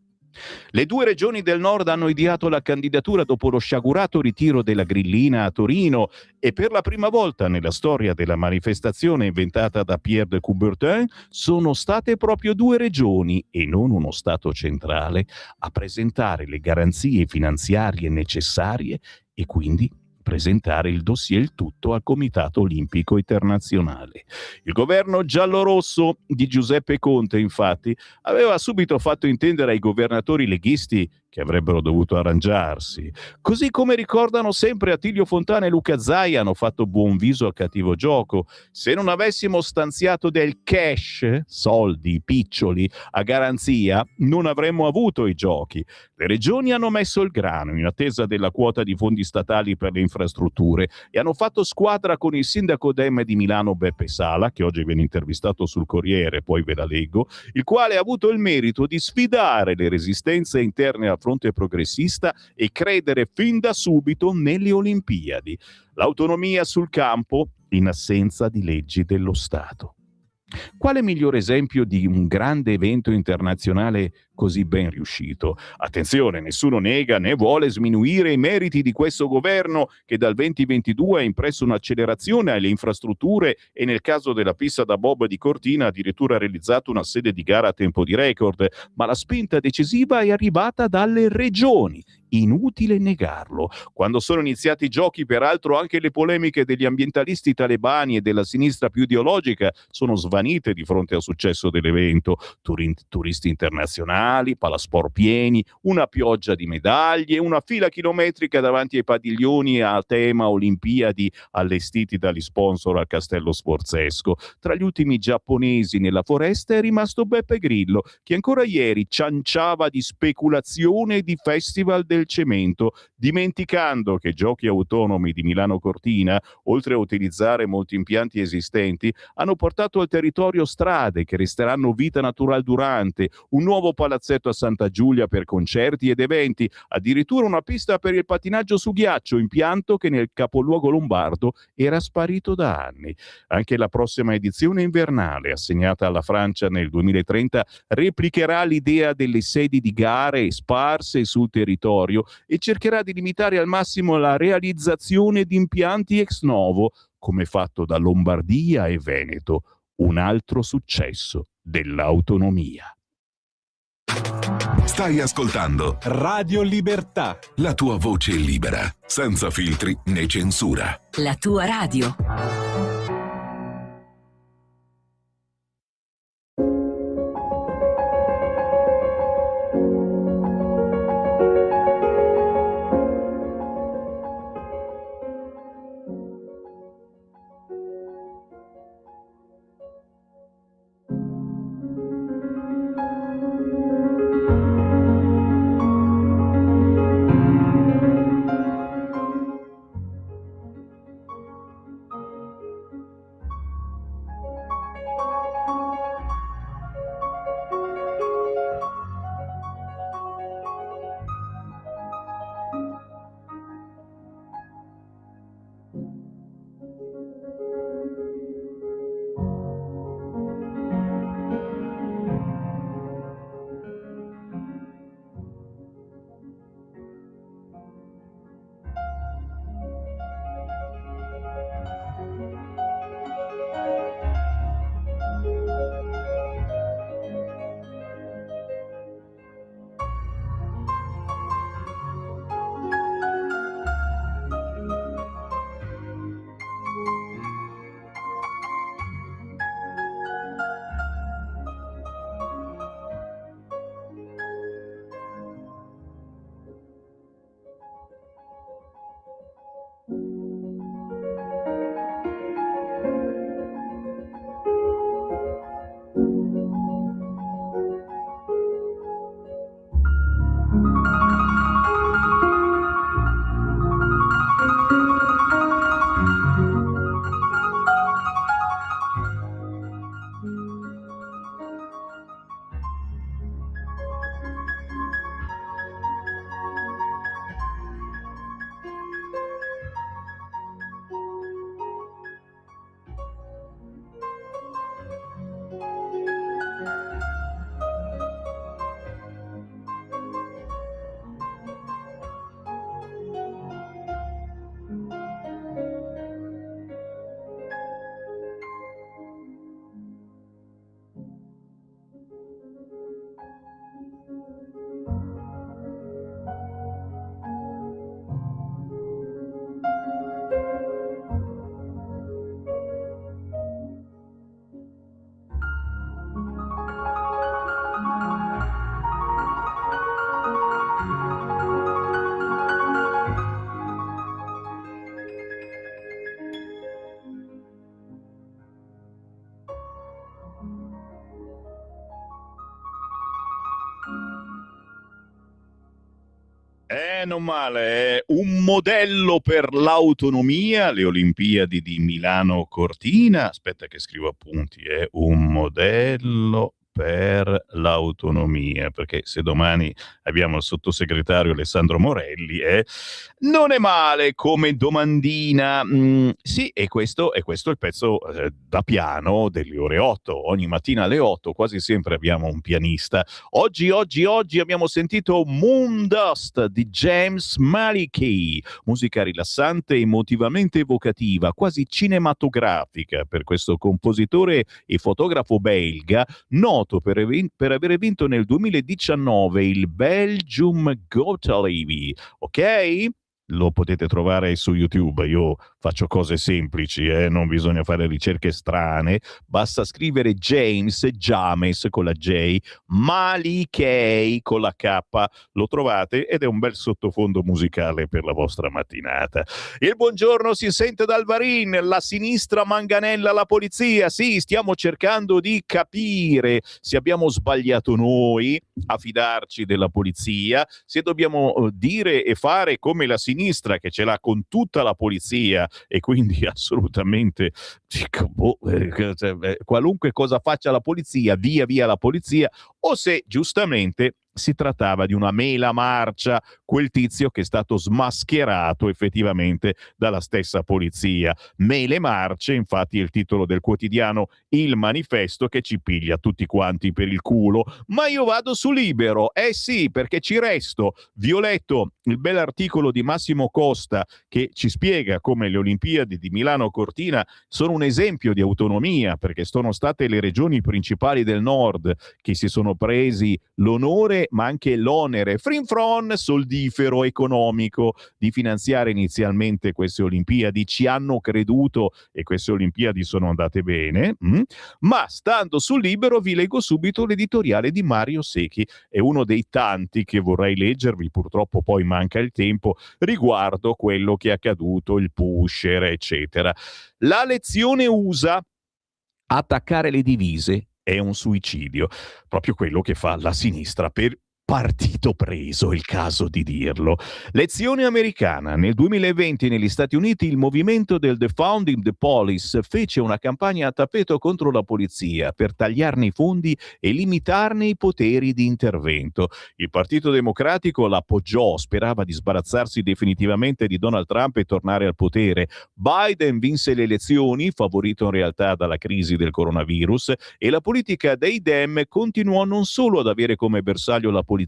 Le 2 regioni del nord hanno ideato la candidatura dopo lo sciagurato ritiro della grillina a Torino e per la prima volta nella storia della manifestazione inventata da Pierre de Coubertin sono state proprio 2 regioni e non uno Stato centrale a presentare le garanzie finanziarie necessarie e quindi presentare il dossier il tutto al Comitato Olimpico Internazionale. Il governo giallorosso di Giuseppe Conte, infatti, aveva subito fatto intendere ai governatori leghisti che avrebbero dovuto arrangiarsi. Così come ricordano sempre Attilio Fontana e Luca Zaia hanno fatto buon viso al cattivo gioco. Se non avessimo stanziato del cash, soldi piccioli, a garanzia, non avremmo avuto i giochi. Le regioni hanno messo il grano in attesa della quota di fondi statali per le infrastrutture infrastrutture e hanno fatto squadra con il sindaco Dem di Milano Beppe Sala, che oggi viene intervistato sul Corriere, poi ve la leggo, il quale ha avuto il merito di sfidare le resistenze interne al fronte progressista e credere fin da subito nelle Olimpiadi. L'autonomia sul campo in assenza di leggi dello Stato. Quale migliore esempio di un grande evento internazionale così ben riuscito? Attenzione, nessuno nega né vuole sminuire i meriti di questo governo che dal 2022 ha impresso un'accelerazione alle infrastrutture e nel caso della pista da bob di Cortina ha addirittura realizzato una sede di gara a tempo di record, ma la spinta decisiva è arrivata dalle regioni. Inutile negarlo. Quando sono iniziati i giochi, peraltro, anche le polemiche degli ambientalisti talebani e della sinistra più ideologica sono svanite di fronte al successo dell'evento. Turisti internazionali, palasport pieni, una pioggia di medaglie, una fila chilometrica davanti ai padiglioni a tema Olimpiadi allestiti dagli sponsor al Castello Sforzesco. Tra gli ultimi giapponesi nella foresta è rimasto Beppe Grillo, che ancora ieri cianciava di speculazione e di festival del cemento, dimenticando che Giochi Autonomi di Milano Cortina, oltre a utilizzare molti impianti esistenti, hanno portato al territorio strade che resteranno vita natural durante, un nuovo palazzetto a Santa Giulia per concerti ed eventi, addirittura una pista per il patinaggio su ghiaccio, impianto che nel capoluogo lombardo era sparito da anni. Anche la prossima edizione invernale, assegnata alla Francia nel 2030, replicherà l'idea delle sedi di gare sparse sul territorio e cercherà di limitare al massimo la realizzazione di impianti ex novo, come fatto da Lombardia e Veneto, un altro successo dell'autonomia. Stai ascoltando Radio Libertà, la tua voce libera, senza filtri né censura. La tua radio. Non male, un modello per l'autonomia, le Olimpiadi di Milano Cortina. Aspetta che scrivo appunti, un modello per l'autonomia, perché se domani abbiamo il sottosegretario Alessandro Morelli, non è male come domandina. Sì, e questo è il pezzo da piano delle ore 8. Ogni mattina alle 8 quasi sempre abbiamo un pianista. Oggi abbiamo sentito Moon Dust di James Maliki, musica rilassante, emotivamente evocativa, quasi cinematografica per questo compositore e fotografo belga, noto per aver vinto nel 2019 il Belgium Got Talent, ok? Lo potete trovare su YouTube. Io faccio cose semplici, non bisogna fare ricerche strane, basta scrivere James con la J, Malikey con la K, lo trovate ed è un bel sottofondo musicale per la vostra mattinata. Il buongiorno si sente dal Varin, la sinistra manganella la polizia. Sì, stiamo cercando di capire se abbiamo sbagliato noi a fidarci della polizia, se dobbiamo dire e fare come la sinistra che ce l'ha con tutta la polizia e quindi assolutamente qualunque cosa faccia la polizia, via la polizia, o se giustamente si trattava di una mela marcia, quel tizio che è stato smascherato effettivamente dalla stessa polizia. Mele marce, infatti, è il titolo del quotidiano Il Manifesto, che ci piglia tutti quanti per il culo. Ma io vado su Libero, sì, perché ci resto. Vi ho letto il bel articolo di Massimo Costa che ci spiega come le Olimpiadi di Milano Cortina sono un esempio di autonomia, perché sono state le regioni principali del nord che si sono presi l'onore ma anche l'onere frinfron soldifero economico di finanziare inizialmente queste Olimpiadi. Ci hanno creduto e queste Olimpiadi sono andate bene, ma stando sul Libero vi leggo subito l'editoriale di Mario Secchi, è uno dei tanti che vorrei leggervi, purtroppo poi manca il tempo, riguardo quello che è accaduto, il pusher eccetera. La lezione USA: attaccare le divise è un suicidio, proprio quello che fa la sinistra per partito preso, è il caso di dirlo. Lezione americana. Nel 2020 negli Stati Uniti il movimento del Defunding the Police fece una campagna a tappeto contro la polizia per tagliarne i fondi e limitarne i poteri di intervento. Il Partito Democratico l'appoggiò, sperava di sbarazzarsi definitivamente di Donald Trump e tornare al potere. Biden vinse le elezioni, favorito in realtà dalla crisi del coronavirus, e la politica dei Dem continuò non solo ad avere come bersaglio la polizia,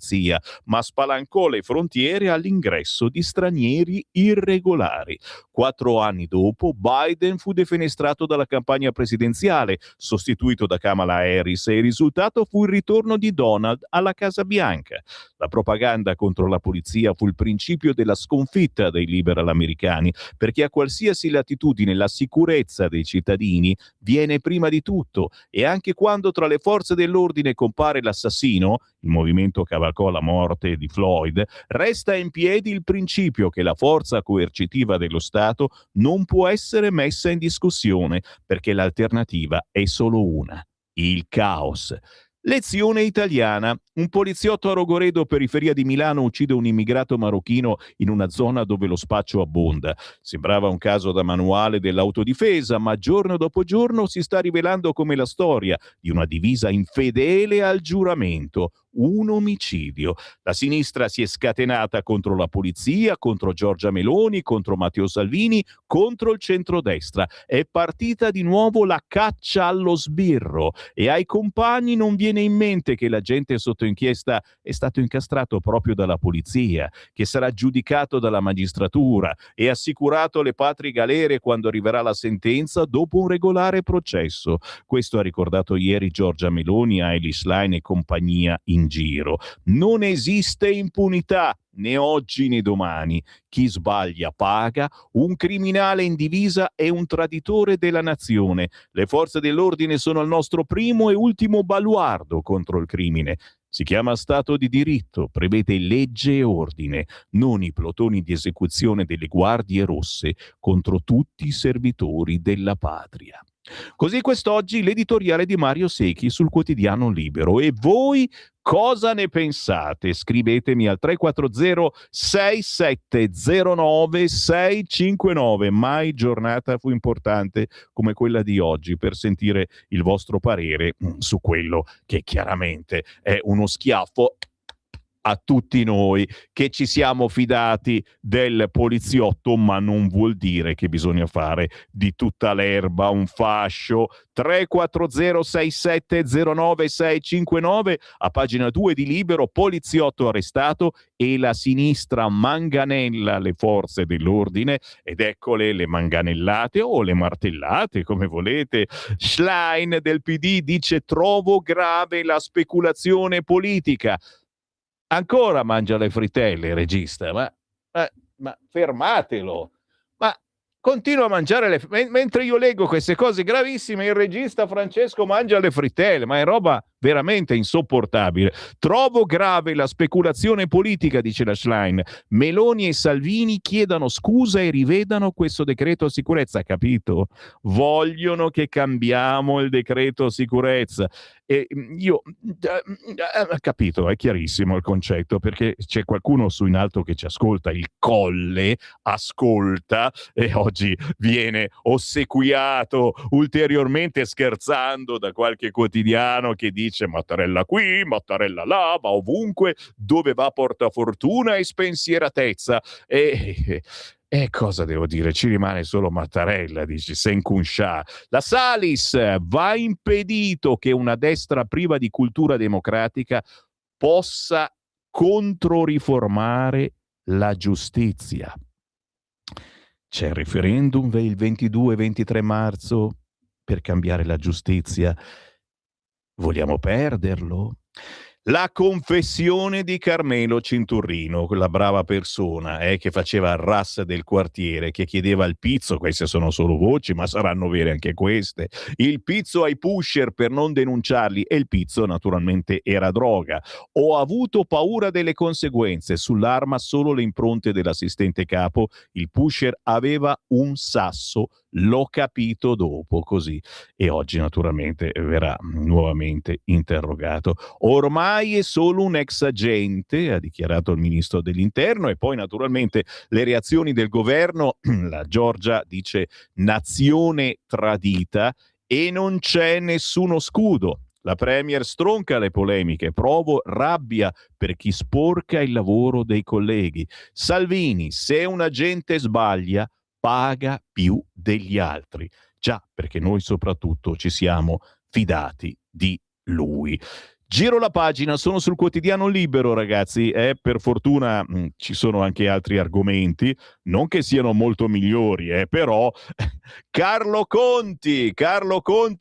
ma spalancò le frontiere all'ingresso di stranieri irregolari. 4 anni dopo, Biden fu defenestrato dalla campagna presidenziale, sostituito da Kamala Harris, e il risultato fu il ritorno di Donald alla Casa Bianca. La propaganda contro la polizia fu il principio della sconfitta dei liberal americani, perché a qualsiasi latitudine la sicurezza dei cittadini viene prima di tutto, e anche quando tra le forze dell'ordine compare l'assassino, il movimento cavalcò la morte di Floyd, resta in piedi il principio che la forza coercitiva dello Stato non può essere messa in discussione, perché l'alternativa è solo una: il caos. Lezione italiana. Un poliziotto a Rogoredo, periferia di Milano, uccide un immigrato marocchino in una zona dove lo spaccio abbonda. Sembrava un caso da manuale dell'autodifesa, ma giorno dopo giorno si sta rivelando come la storia di una divisa infedele al giuramento. Un omicidio. La sinistra si è scatenata contro la polizia, contro Giorgia Meloni, contro Matteo Salvini, contro il centrodestra. È partita di nuovo la caccia allo sbirro, e ai compagni non viene in mente che l'agente sotto inchiesta è stato incastrato proprio dalla polizia, che sarà giudicato dalla magistratura e assicurato alle patrie galere quando arriverà la sentenza dopo un regolare processo. Questo ha ricordato ieri Giorgia Meloni a Eilish Line e compagnia in giro. Non esiste impunità, né oggi né domani. Chi sbaglia paga, un criminale in divisa è un traditore della nazione. Le forze dell'ordine sono il nostro primo e ultimo baluardo contro il crimine. Si chiama Stato di diritto, prevede legge e ordine, non i plotoni di esecuzione delle guardie rosse contro tutti i servitori della patria. Così quest'oggi l'editoriale di Mario Secchi sul quotidiano Libero. E voi cosa ne pensate? Scrivetemi al 340 6709 659. Mai giornata fu importante come quella di oggi per sentire il vostro parere su quello che chiaramente è uno schiaffo a tutti noi che ci siamo fidati del poliziotto, ma non vuol dire che bisogna fare di tutta l'erba un fascio. 3406709 a pagina 2 di Libero, poliziotto arrestato e la sinistra manganella le forze dell'ordine, ed eccole le manganellate o le martellate, come volete. Schlein del PD dice: trovo grave la speculazione politica. Ancora mangia le frittelle il regista, ma fermatelo, ma continua a mangiare mentre io leggo queste cose gravissime, il regista Francesco mangia le frittelle, ma è roba veramente insopportabile. Trovo grave la speculazione politica, dice la Schlein. Meloni e Salvini chiedano scusa e rivedano questo decreto sicurezza, capito? Vogliono che cambiamo il decreto sicurezza. E io capito, è chiarissimo il concetto, perché c'è qualcuno su in alto che ci ascolta, il Colle ascolta e oggi viene ossequiato ulteriormente scherzando da qualche quotidiano che dice Mattarella qui, Mattarella là, va ovunque, dove va porta fortuna e spensieratezza. E cosa devo dire? Ci rimane solo Mattarella, dici, Senkun Shah. La Salis: va impedito che una destra priva di cultura democratica possa controriformare la giustizia. C'è il referendum il 22-23 marzo per cambiare la giustizia. Vogliamo perderlo? La confessione di Carmelo Cinturrino, quella brava persona che faceva il RAS del quartiere, che chiedeva il pizzo, queste sono solo voci, ma saranno vere anche queste, il pizzo ai pusher per non denunciarli, e il pizzo naturalmente era droga. Ho avuto paura delle conseguenze, sull'arma solo le impronte dell'assistente capo, il pusher aveva un sasso, l'ho capito dopo, così. E oggi naturalmente verrà nuovamente interrogato. Ormai è solo un ex agente, ha dichiarato il ministro dell'Interno, e poi naturalmente le reazioni del governo. La Giorgia dice nazione tradita e non c'è nessuno scudo. La Premier stronca le polemiche, provo rabbia per chi sporca il lavoro dei colleghi. Salvini: se un agente sbaglia paga più degli altri. Già, perché noi soprattutto ci siamo fidati di lui. Giro la pagina, sono sul quotidiano Libero, ragazzi, per fortuna ci sono anche altri argomenti, non che siano molto migliori, però Carlo Conti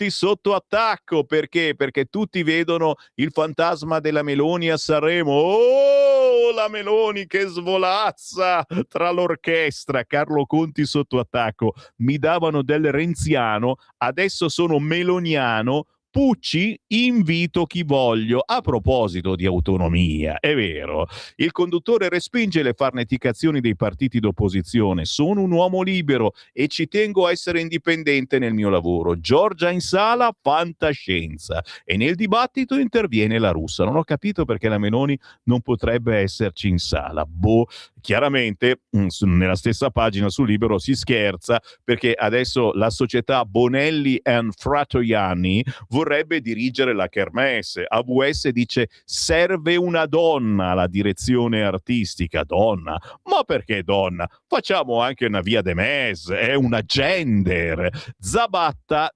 sotto attacco, perché? Perché tutti vedono il fantasma della Meloni a Sanremo. Oh, la Meloni che svolazza tra l'orchestra. Carlo Conti sotto attacco. Mi davano del renziano, adesso sono meloniano. Pucci, invito chi voglio. A proposito di autonomia, è vero, il conduttore respinge le farneticazioni dei partiti d'opposizione. Sono un uomo libero e ci tengo a essere indipendente nel mio lavoro. Giorgia in sala, fantascienza. E nel dibattito interviene la Russa. Non ho capito perché la Meloni non potrebbe esserci in sala. Chiaramente nella stessa pagina su Libero si scherza, perché adesso la società Bonelli and Fratoianni vorrebbe dirigere la kermesse. AWS dice serve una donna alla direzione artistica. Donna? Ma perché donna? Facciamo anche una via de mes, è una gender. Zabatta,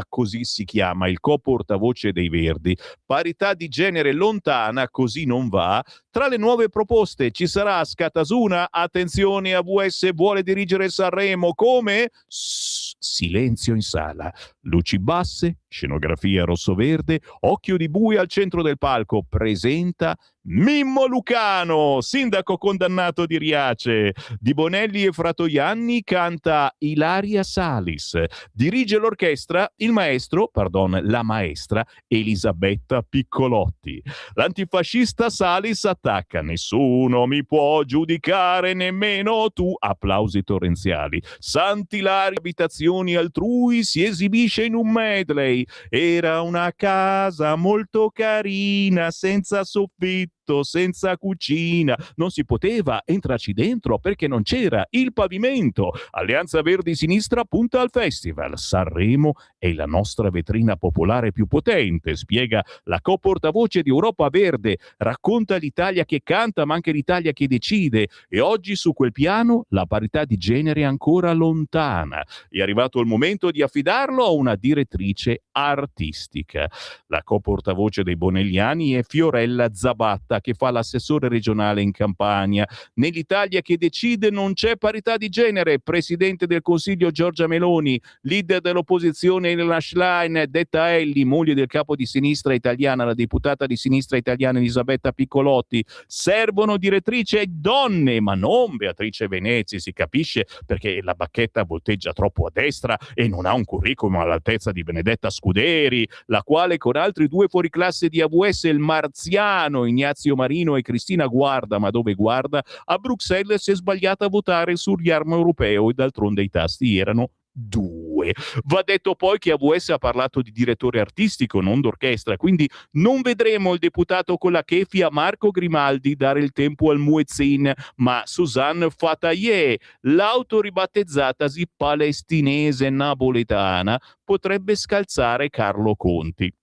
così si chiama il co-portavoce dei Verdi. Parità di genere lontana, così non va. Tra le nuove proposte ci sarà Scatasuna, attenzione, AWS vuole dirigere Sanremo, come? Silenzio in sala. luci basse, scenografia rosso-verde, occhio di bue al centro del palco, presenta Mimmo Lucano, sindaco condannato di Riace. Di Bonelli e Fratoianni canta Ilaria Salis. Dirige l'orchestra la maestra Elisabetta Piccolotti. L'antifascista Salis attacca: nessuno mi può giudicare, nemmeno tu. Applausi torrenziali. Sant'Ilaria, abitazioni altrui, si esibisce in un medley. Era una casa molto carina, senza soffitto, senza cucina, non si poteva entrarci dentro perché non c'era il pavimento. Alleanza Verdi Sinistra punta al festival. Sanremo è la nostra vetrina popolare più potente, spiega la co-portavoce di Europa Verde. Racconta l'Italia che canta, ma anche l'Italia che decide, e oggi su quel piano la parità di genere è ancora lontana. È arrivato il momento di affidarlo a una direttrice artistica. La co-portavoce dei bonelliani è Fiorella Zabatta, che fa l'assessore regionale in Campania. Nell'Italia che decide non c'è parità di genere. Presidente del Consiglio Giorgia Meloni, leader dell'opposizione Elena Schlein, detta Elli, moglie del capo di sinistra italiana, la deputata di sinistra italiana Elisabetta Piccolotti. Servono direttrici e donne, ma non Beatrice Venezi, si capisce, perché la bacchetta volteggia troppo a destra e non ha un curriculum all'altezza di Benedetta Scuderi, la quale con altri 2 fuoriclasse di AVS, il marziano Ignazio Marino e Cristina Guarda, ma dove guarda, a Bruxelles si è sbagliata a votare sul riarmo europeo e d'altronde i tasti erano 2. Va detto poi che AVS ha parlato di direttore artistico, non d'orchestra, quindi non vedremo il deputato con la kefia Marco Grimaldi dare il tempo al muezzin, ma Suzanne Fataye, l'autoribattezzatasi palestinese napoletana, potrebbe scalzare Carlo Conti.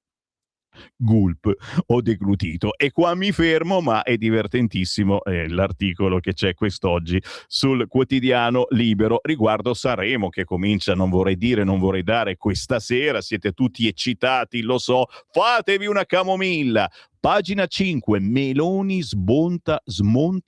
Gulp, ho deglutito. E qua mi fermo, ma è divertentissimo l'articolo che c'è quest'oggi sul quotidiano Libero riguardo Sanremo, che comincia, non vorrei dare, questa sera. Siete tutti eccitati, lo so, fatevi una camomilla. Pagina 5, Meloni smonta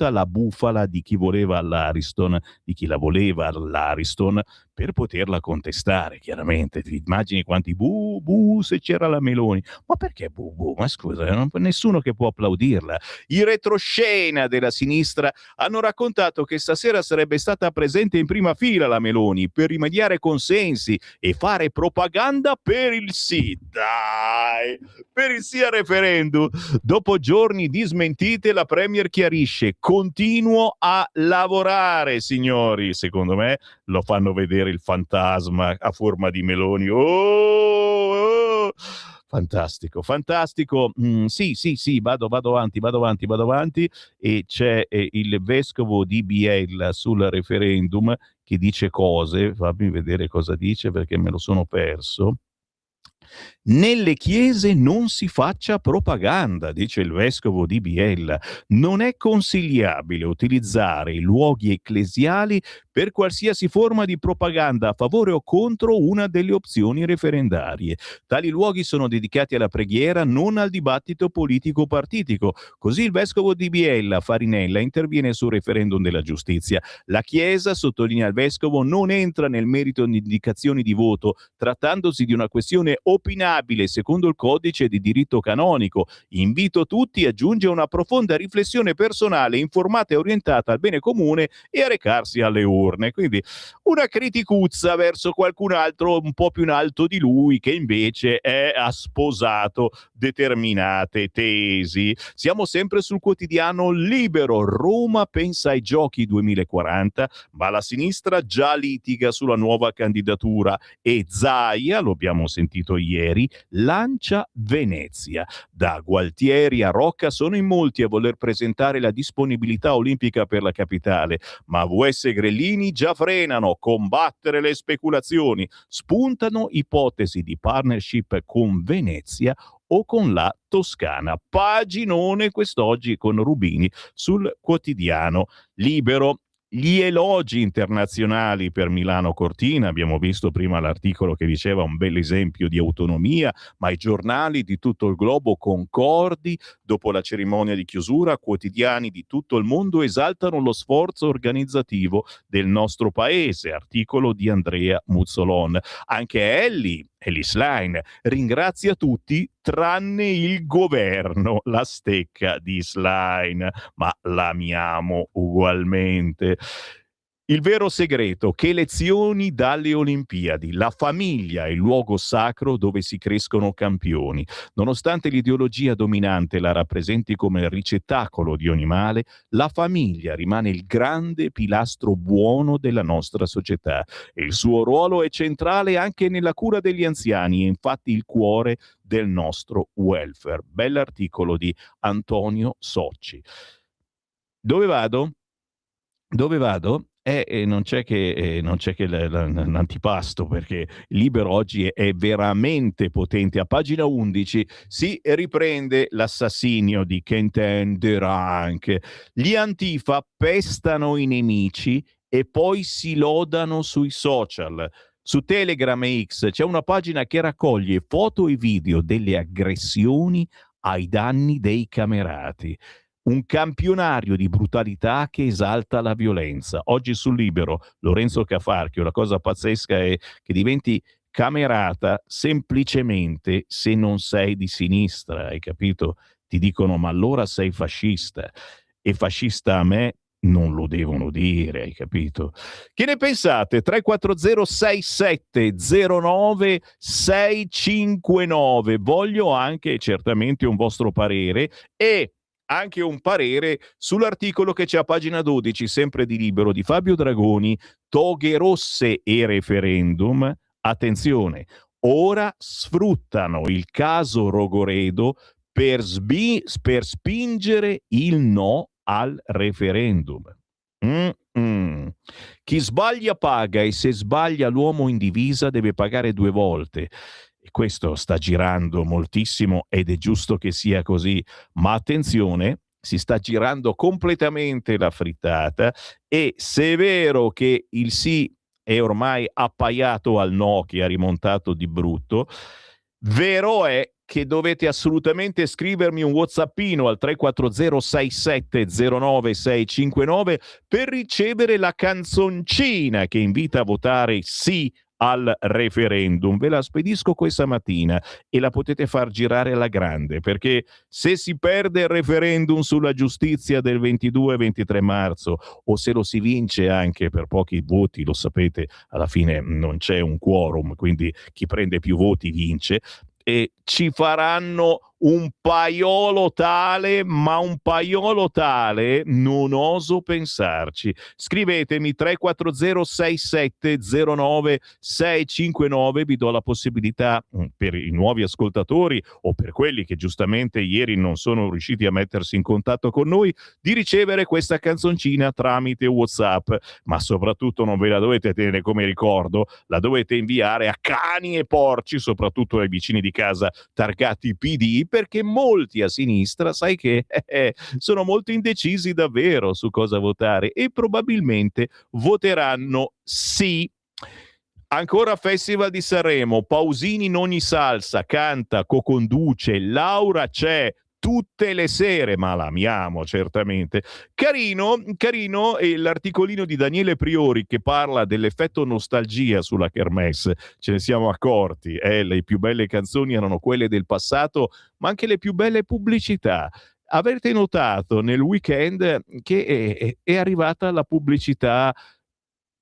la bufala di chi voleva all'Ariston, di chi la voleva all'Ariston, per poterla contestare, chiaramente. Ti immagini quanti bu se c'era la Meloni. Ma perché bu? Ma scusa, nessuno che può applaudirla. I retroscena della sinistra hanno raccontato che stasera sarebbe stata presente in prima fila la Meloni per rimediare consensi e fare propaganda per il sì. Dai! Per il sì al referendum. Dopo giorni di smentite, la Premier chiarisce: continuo a lavorare, signori. Secondo me lo fanno vedere il fantasma a forma di Meloni. Oh! Fantastico. Sì, vado avanti. E c'è il vescovo di Biella sul referendum che dice cose. Fammi vedere cosa dice, perché me lo sono perso. Nelle chiese non si faccia propaganda, dice il vescovo di Biella. Non è consigliabile utilizzare i luoghi ecclesiali per qualsiasi forma di propaganda a favore o contro una delle opzioni referendarie. Tali luoghi sono dedicati alla preghiera, non al dibattito politico-partitico. Così il vescovo di Biella, Farinella, interviene sul referendum della giustizia. La Chiesa, sottolinea il vescovo, non entra nel merito di indicazioni di voto, trattandosi di una questione opinabile secondo il codice di diritto canonico. Invito tutti, aggiunge, una profonda riflessione personale, informata e orientata al bene comune e a recarsi alle urne. Quindi una criticuzza verso qualcun altro un po' più in alto di lui, che invece ha sposato determinate tesi. Siamo sempre sul quotidiano Libero. Roma pensa ai giochi 2040, ma la sinistra già litiga sulla nuova candidatura e Zaia, lo abbiamo sentito ieri, lancia Venezia. Da Gualtieri a Rocca sono in molti a voler presentare la disponibilità olimpica per la capitale, ma AVS e Grellini già frenano: combattere le speculazioni. Spuntano ipotesi di partnership con Venezia o con la Toscana. Paginone quest'oggi con Rubini sul quotidiano Libero. Gli elogi internazionali per Milano Cortina, abbiamo visto prima l'articolo che diceva un bel esempio di autonomia, ma i giornali di tutto il globo concordi. Dopo la cerimonia di chiusura, quotidiani di tutto il mondo esaltano lo sforzo organizzativo del nostro paese, articolo di Andrea Muzzolon. Anche Elli Ellis Line ringrazia tutti tranne il governo, la stecca di Slime, ma l'amiamo ugualmente. Il vero segreto: che lezioni dalle Olimpiadi. La famiglia è il luogo sacro dove si crescono campioni. Nonostante l'ideologia dominante la rappresenti come il ricettacolo di ogni male, la famiglia rimane il grande pilastro buono della nostra società e il suo ruolo è centrale anche nella cura degli anziani, è infatti il cuore del nostro welfare. Bell'articolo di Antonio Socci. Dove vado? Dove vado? Non c'è che l'antipasto, perché Libero oggi è veramente potente. A pagina 11 si riprende l'assassinio di Quentin Duranc. Gli Antifa pestano i nemici e poi si lodano sui social. Su Telegram e X c'è una pagina che raccoglie foto e video delle aggressioni ai danni dei camerati. Un campionario di brutalità che esalta la violenza. Oggi sul Libero, Lorenzo Cafarchio, la cosa pazzesca è che diventi camerata semplicemente se non sei di sinistra, hai capito? Ti dicono, ma allora sei fascista. E fascista a me non lo devono dire, hai capito? Che ne pensate? 3406709 Voglio anche certamente un vostro parere e anche un parere sull'articolo che c'è a pagina 12, sempre di Libero, di Fabio Dragoni, toghe rosse e referendum. Attenzione, ora sfruttano il caso Rogoredo per spingere il no al referendum. Chi sbaglia paga e se sbaglia l'uomo in divisa deve pagare 2 volte. E questo sta girando moltissimo ed è giusto che sia così, ma attenzione, si sta girando completamente la frittata e se è vero che il sì è ormai appaiato al no che ha rimontato di brutto, vero è che dovete assolutamente scrivermi un whatsappino al 34067096659 per ricevere la canzoncina che invita a votare sì al referendum. Ve la spedisco questa mattina e la potete far girare alla grande, perché se si perde il referendum sulla giustizia del 22-23 marzo o se lo si vince anche per pochi voti, lo sapete, alla fine non c'è un quorum, quindi chi prende più voti vince, e ci faranno un paiolo tale, ma un paiolo tale non oso pensarci. Scrivetemi 34067096659, vi do la possibilità per i nuovi ascoltatori o per quelli che giustamente ieri non sono riusciti a mettersi in contatto con noi di ricevere questa canzoncina tramite WhatsApp, ma soprattutto non ve la dovete tenere come ricordo, la dovete inviare a cani e porci, soprattutto ai vicini di casa targati PD, perché molti a sinistra, sai che sono molto indecisi davvero su cosa votare e probabilmente voteranno sì. Ancora Festival di Sanremo, Pausini in ogni salsa, canta, co-conduce, Laura c'è tutte le sere, ma l'amiamo certamente. Carino l'articolino di Daniele Priori che parla dell'effetto nostalgia sulla kermesse, ce ne siamo accorti, le più belle canzoni erano quelle del passato, ma anche le più belle pubblicità. Avete notato nel weekend che è arrivata la pubblicità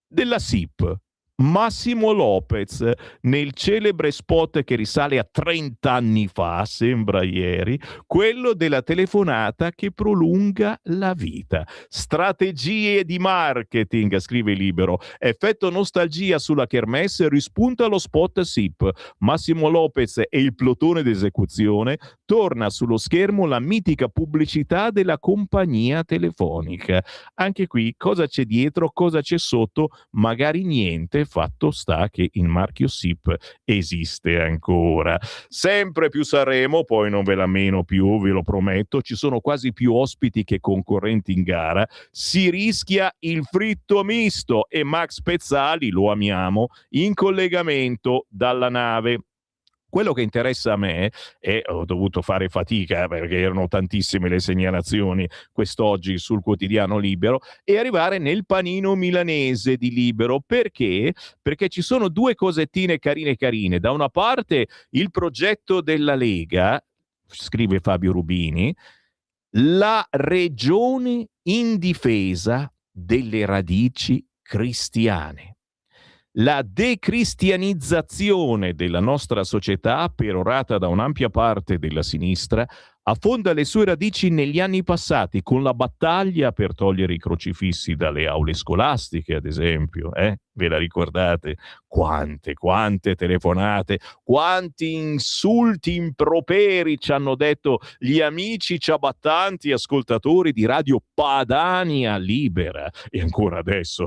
della SIP? Massimo Lopez nel celebre spot che risale a 30 anni fa, sembra ieri, quello della telefonata che prolunga la vita. Strategie di marketing, scrive Libero. Effetto nostalgia sulla kermesse, rispunta lo spot SIP. Massimo Lopez e il plotone d'esecuzione, torna sullo schermo la mitica pubblicità della compagnia telefonica. Anche qui cosa c'è dietro, cosa c'è sotto? Magari niente. Fatto sta che il marchio SIP esiste ancora. Sempre più Sanremo, poi non ve la meno più, ve lo prometto, ci sono quasi più ospiti che concorrenti in gara, si rischia il fritto misto e Max Pezzali, lo amiamo, in collegamento dalla nave. Quello che interessa a me, e ho dovuto fare fatica perché erano tantissime le segnalazioni quest'oggi sul quotidiano Libero, è arrivare nel panino milanese di Libero. Perché? Perché ci sono due cosettine carine. Da una parte il progetto della Lega, scrive Fabio Rubini, la regione in difesa delle radici cristiane. La decristianizzazione della nostra società, perorata da un'ampia parte della sinistra, affonda le sue radici negli anni passati con la battaglia per togliere i crocifissi dalle aule scolastiche, ad esempio. Ve la ricordate? Quante telefonate, quanti insulti improperi ci hanno detto gli amici ciabattanti ascoltatori di Radio Padania Libera, e ancora adesso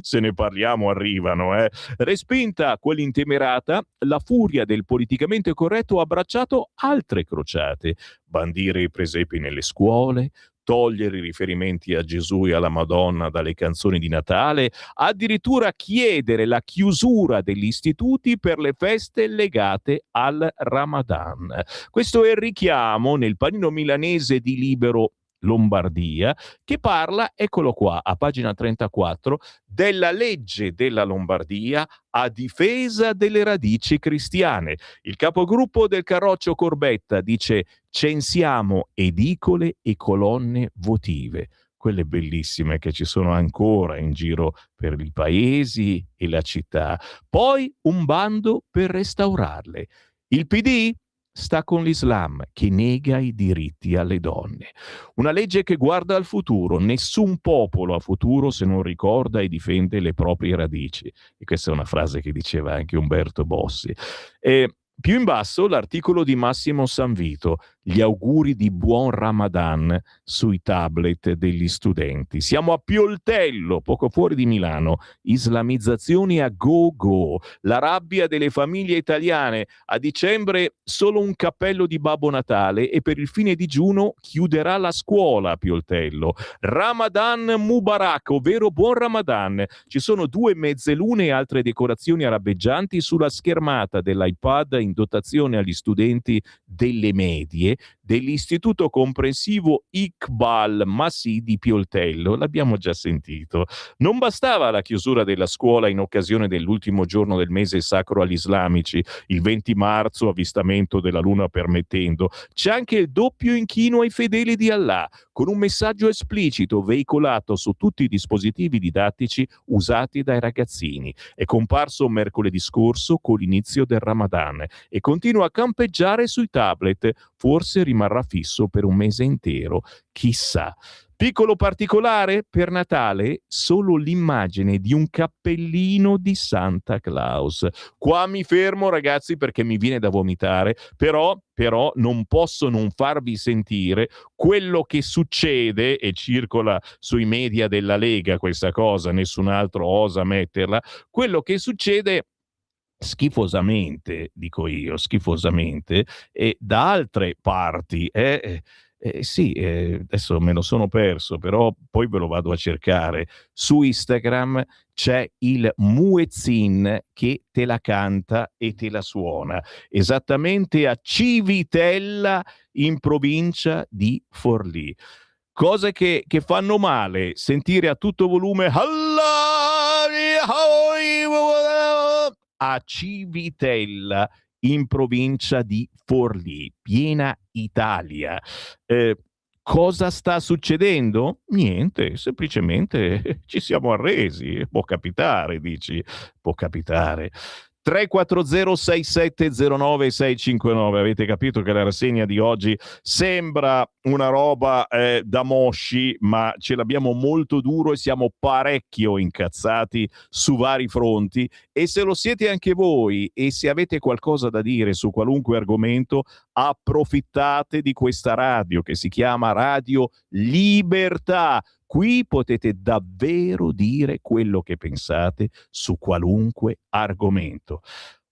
se ne parliamo arrivano. Respinta quell'intemerata, la furia del politicamente corretto ha abbracciato altre crociate: bandire i presepi nelle scuole, togliere i riferimenti a Gesù e alla Madonna dalle canzoni di Natale, addirittura chiedere la chiusura degli istituti per le feste legate al Ramadan. Questo è il richiamo nel panino milanese di Libero Lombardia, che parla, eccolo qua, a pagina 34, della legge della Lombardia a difesa delle radici cristiane. Il capogruppo del Carroccio Corbetta dice: censiamo edicole e colonne votive, quelle bellissime che ci sono ancora in giro per i paesi e la città. Poi un bando per restaurarle. Il PD sta con l'Islam, che nega i diritti alle donne. Una legge che guarda al futuro. Nessun popolo ha futuro se non ricorda e difende le proprie radici. E questa è una frase che diceva anche Umberto Bossi. Più in basso l'articolo di Massimo Sanvito: gli auguri di buon Ramadan sui tablet degli studenti. Siamo a Pioltello, poco fuori di Milano. Islamizzazioni a go-go. La rabbia delle famiglie italiane. A dicembre solo un cappello di Babbo Natale e per il fine digiuno chiuderà la scuola a Pioltello. Ramadan Mubarak, ovvero buon Ramadan. Ci sono 2 mezzelune e altre decorazioni arabeggianti sulla schermata dell'iPad in dotazione agli studenti delle medie dell'Istituto Comprensivo Iqbal Masih di Pioltello. L'abbiamo già sentito. Non bastava la chiusura della scuola in occasione dell'ultimo giorno del mese sacro agli islamici, il 20 marzo, avvistamento della luna permettendo. C'è anche il doppio inchino ai fedeli di Allah, con un messaggio esplicito veicolato su tutti i dispositivi didattici usati dai ragazzini. È comparso mercoledì scorso con l'inizio del Ramadan e continua a campeggiare sui tablet. Forse rimarrà fisso per un mese intero, chissà. Piccolo particolare per Natale: solo l'immagine di un cappellino di Santa Claus. Qua mi fermo, ragazzi, perché mi viene da vomitare, però non posso non farvi sentire quello che succede, e circola sui media della Lega questa cosa, nessun altro osa metterla, quello che succede schifosamente, dico io, schifosamente, e da altre parti. Sì, adesso me lo sono perso, però poi ve lo vado a cercare. Su Instagram c'è il muezzin che te la canta e te la suona, esattamente a Civitella, in provincia di Forlì. Cose che fanno male: sentire a tutto volume a Civitella, in provincia di Forlì, piena Italia. Cosa sta succedendo? Niente, semplicemente ci siamo arresi. Può capitare, dici? Può capitare. 340-6709-659. Avete capito che la rassegna di oggi sembra una roba da mosci, ma ce l'abbiamo molto duro e siamo parecchio incazzati su vari fronti. E se lo siete anche voi, e se avete qualcosa da dire su qualunque argomento, approfittate di questa radio che si chiama Radio Libertà. Qui potete davvero dire quello che pensate su qualunque argomento.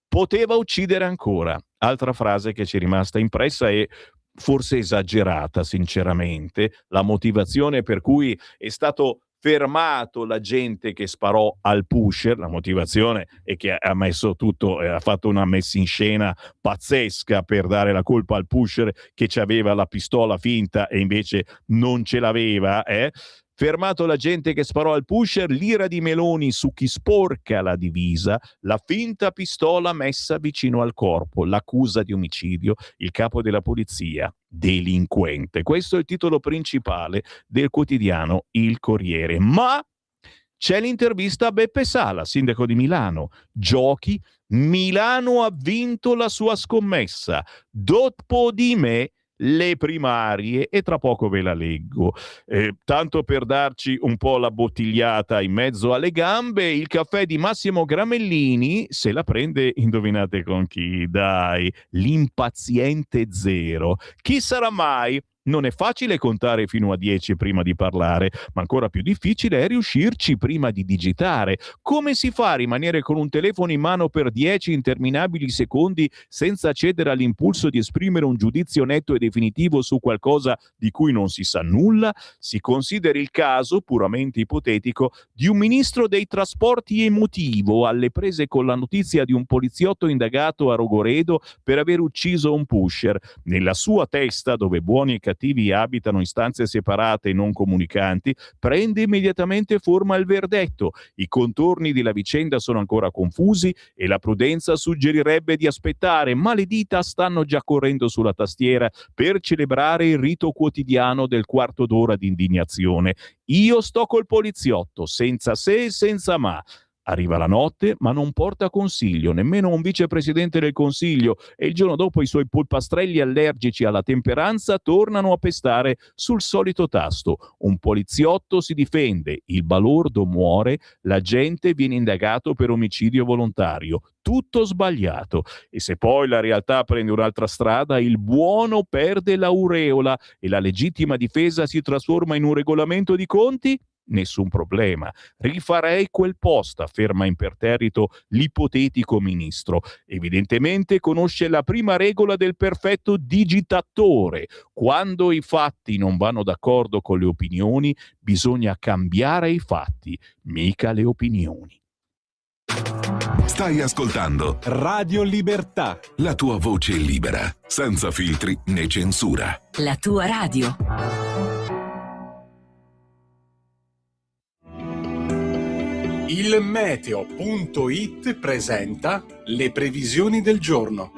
Poteva uccidere ancora. Altra frase che ci è rimasta impressa e forse esagerata, sinceramente, la motivazione per cui è stato fermato l'agente che sparò al pusher, la motivazione è che ha messo tutto, ha fatto una messa in scena pazzesca per dare la colpa al pusher che aveva la pistola finta e invece non ce l'aveva, Fermato l'agente che sparò al pusher, l'ira di Meloni su chi sporca la divisa, la finta pistola messa vicino al corpo, l'accusa di omicidio, il capo della polizia, delinquente. Questo è il titolo principale del quotidiano Il Corriere. Ma c'è l'intervista a Beppe Sala, sindaco di Milano. Giochi, Milano ha vinto la sua scommessa. Dopo di me le primarie, e tra poco ve la leggo. Tanto per darci un po' la bottigliata in mezzo alle gambe, il caffè di Massimo Gramellini se la prende, indovinate con chi? Dai, l'impaziente zero. Chi sarà mai? Non è facile contare fino a 10 prima di parlare, ma ancora più difficile è riuscirci prima di digitare. Come si fa a rimanere con un telefono in mano per 10 interminabili secondi senza cedere all'impulso di esprimere un giudizio netto e definitivo su qualcosa di cui non si sa nulla? Si consideri il caso, puramente ipotetico, di un ministro dei trasporti emotivo alle prese con la notizia di un poliziotto indagato a Rogoredo per aver ucciso un pusher. Nella sua testa, dove buoni e cattivi abitano in stanze separate e non comunicanti, prende immediatamente forma il verdetto. I contorni della vicenda sono ancora confusi e la prudenza suggerirebbe di aspettare, ma le dita stanno già correndo sulla tastiera per celebrare il rito quotidiano del quarto d'ora di indignazione. Io sto col poliziotto, senza se e senza ma. Arriva la notte, ma non porta consiglio, nemmeno un vicepresidente del Consiglio, e il giorno dopo i suoi polpastrelli allergici alla temperanza tornano a pestare sul solito tasto. Un poliziotto si difende, il balordo muore, l'agente viene indagato per omicidio volontario. Tutto sbagliato. E se poi la realtà prende un'altra strada, il buono perde l'aureola e la legittima difesa si trasforma in un regolamento di conti? Nessun problema. Rifarei quel post, afferma imperterrito l'ipotetico ministro. Evidentemente conosce la prima regola del perfetto digitatore. Quando i fatti non vanno d'accordo con le opinioni, bisogna cambiare i fatti, mica le opinioni. Stai ascoltando Radio Libertà. la tua voce libera, senza filtri né censura. La tua radio. Il meteo.it presenta le previsioni del giorno.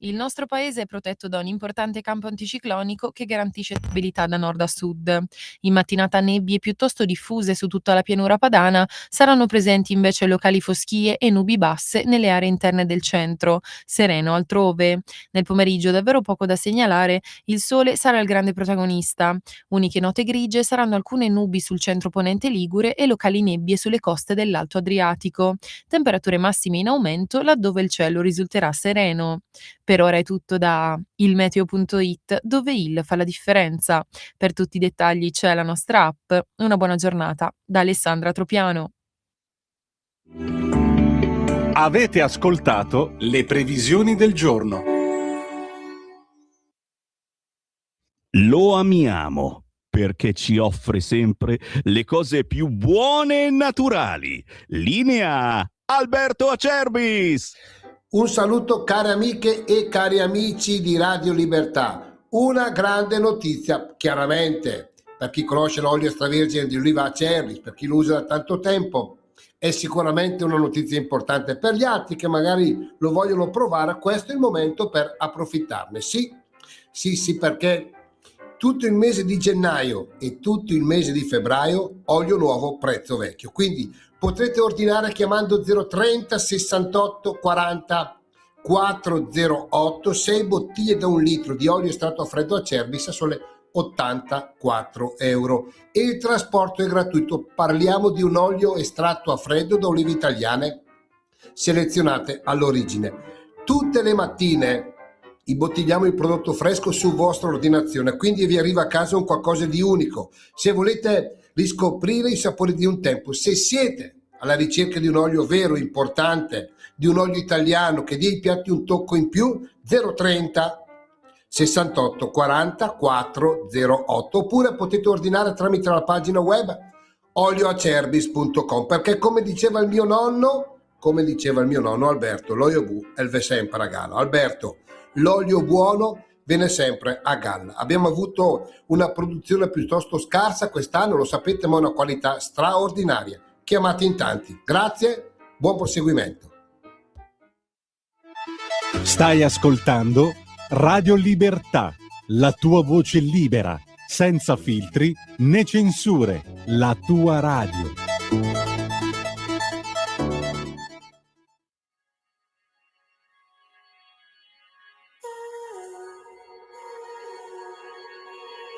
Il nostro paese è protetto da un importante campo anticiclonico che garantisce stabilità da nord a sud. In mattinata nebbie piuttosto diffuse su tutta la pianura padana, saranno presenti invece locali foschie e nubi basse nelle aree interne del centro, sereno altrove. Nel pomeriggio davvero poco da segnalare, il sole sarà il grande protagonista. Uniche note grigie saranno alcune nubi sul centro ponente ligure e locali nebbie sulle coste dell'Alto Adriatico. Temperature massime in aumento laddove il cielo risulterà sereno. Per ora è tutto da ilmeteo.it, dove il fa la differenza. Per tutti i dettagli c'è la nostra app. Una buona giornata da Alessandra Tropiano. Avete ascoltato le previsioni del giorno. Lo amiamo perché ci offre sempre le cose più buone e naturali. Linea Alberto Acerbis. Un saluto care amiche e cari amici di Radio Libertà. Una grande notizia, chiaramente, per chi conosce l'olio extravergine di oliva Acerbis, per chi lo usa da tanto tempo, è sicuramente una notizia importante. Per gli altri che magari lo vogliono provare, questo è il momento per approfittarne. Sì, perché tutto il mese di gennaio e tutto il mese di febbraio, olio nuovo, prezzo vecchio. Quindi potrete ordinare chiamando 030 68 40 408 6 bottiglie da 1 litro di olio estratto a freddo Acerbis a sole 84 euro e il trasporto è gratuito. Parliamo di un olio estratto a freddo da olive italiane selezionate all'origine. Tutte le mattine imbottigliamo il prodotto fresco su vostra ordinazione, quindi vi arriva a casa un qualcosa di unico. Se volete riscoprire i sapori di un tempo, se siete alla ricerca di un olio vero, importante, di un olio italiano che dia ai piatti un tocco in più, 030 68 40 408, oppure potete ordinare tramite la pagina web olioacerbis.com, perché come diceva il mio nonno Alberto, l'olio bu elve sempre a galla. Alberto, l'olio buono viene sempre a galla. Abbiamo avuto una produzione piuttosto scarsa quest'anno, lo sapete, ma una qualità straordinaria. Chiamate in tanti. Grazie, buon proseguimento. Stai ascoltando Radio Libertà, la tua voce libera, senza filtri né censure, la tua radio.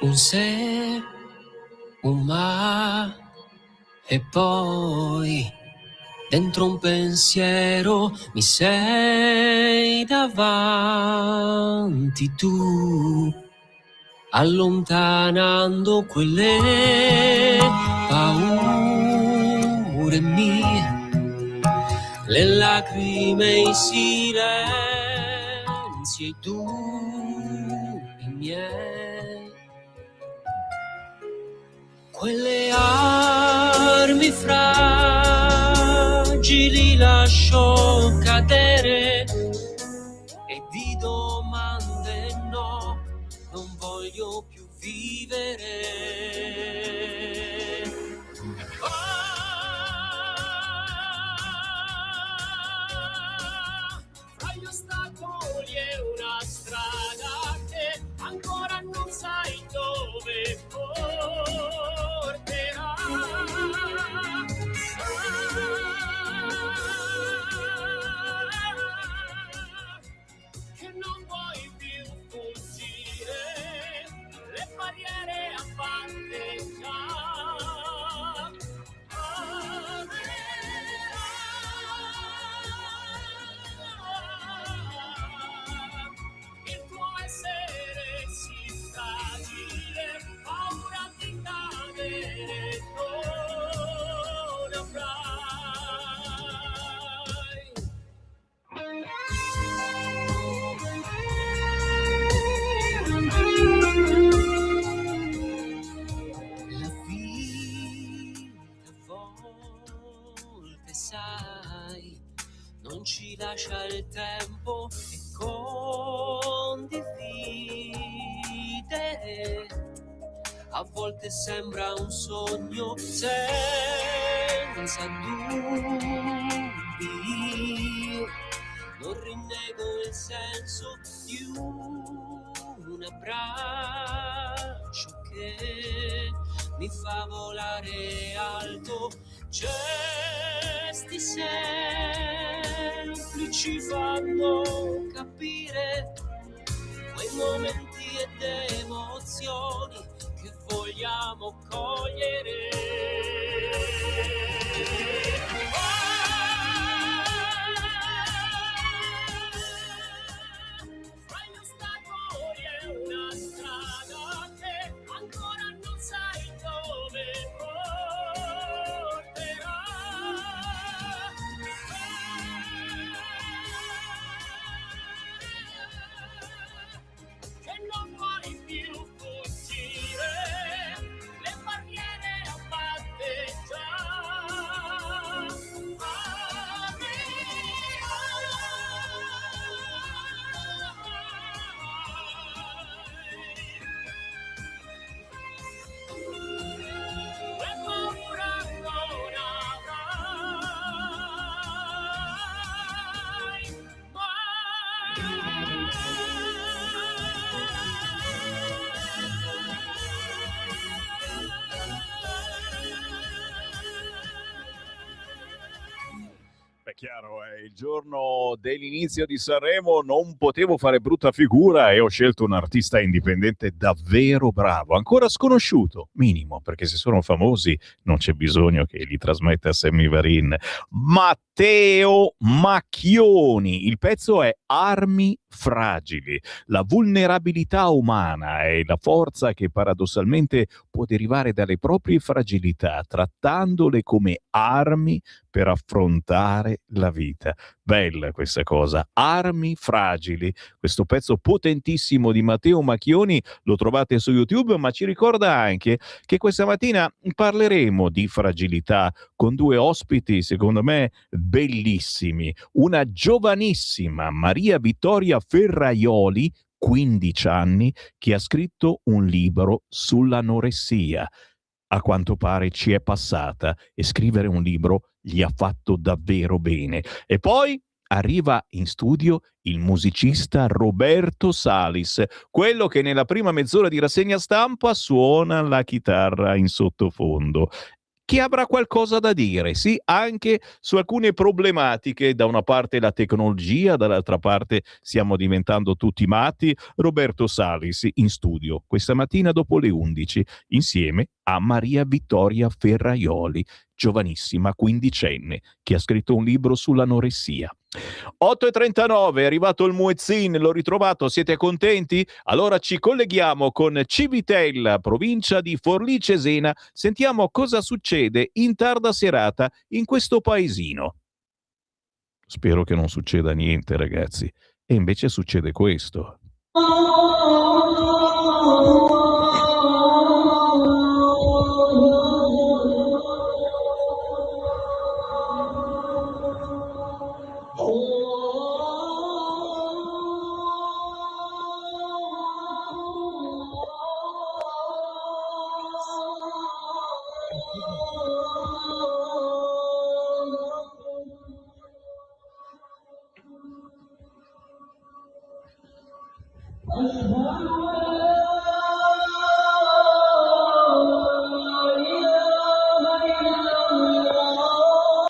Un se, un ma, e poi dentro un pensiero mi sei davanti tu, allontanando quelle paure mie, le lacrime, i silenzi e i dubbi miei, quelle armi fragili lascio cadere, e di domande no, non voglio più vivere. Fra gli ostacoli è una strada che ancora non sai dove porterà. Che non vuoi più fuggire, le barriere abbatte già. Il tuo essere si fragile, paura di cadere, non avrai. La vita a volte, sai, non ci lascia il tempo e condivide. A volte sembra un sogno senza dubbi. Non rinnego il senso di un abbraccio che mi fa volare alto. Gesti semplici fanno capire quei momenti ed emozioni che vogliamo cogliere. Fra gli ostacoli è una strada che ancora non sai dove porterà. Che non vuoi più fuggire, le barriere abbatte già. E paura non avrai È chiaro, è il giorno dell'inizio di Sanremo, non potevo fare brutta figura e ho scelto un artista indipendente davvero bravo, ancora sconosciuto, minimo, perché se sono famosi non c'è bisogno che li trasmetta Sammy Varin. Matteo Matteo Macchioni. Il pezzo è Armi fragili. La vulnerabilità umana è la forza che paradossalmente può derivare dalle proprie fragilità, trattandole come armi per affrontare la vita. Bella questa cosa, Armi fragili. Questo pezzo potentissimo di Matteo Macchioni lo trovate su YouTube, ma ci ricorda anche che questa mattina parleremo di fragilità con due ospiti, secondo me, bellissimi. Una giovanissima Maria Vittoria Ferraioli, 15 anni, che ha scritto un libro sull'anoressia. A quanto pare ci è passata e scrivere un libro gli ha fatto davvero bene. E poi arriva in studio il musicista Roberto Salis, quello che nella prima mezz'ora di rassegna stampa suona la chitarra in sottofondo, che avrà qualcosa da dire, sì, anche su alcune problematiche, da una parte la tecnologia, dall'altra parte stiamo diventando tutti matti. Roberto Salis in studio questa mattina dopo le 11 insieme a Maria Vittoria Ferraioli, giovanissima quindicenne che ha scritto un libro sull'anoressia. 8:39, è arrivato il muezzin, l'ho ritrovato, siete contenti? Allora ci colleghiamo con Civitella, provincia di Forlì Cesena, sentiamo cosa succede in tarda serata in questo paesino. Spero che non succeda niente, ragazzi, e invece succede questo.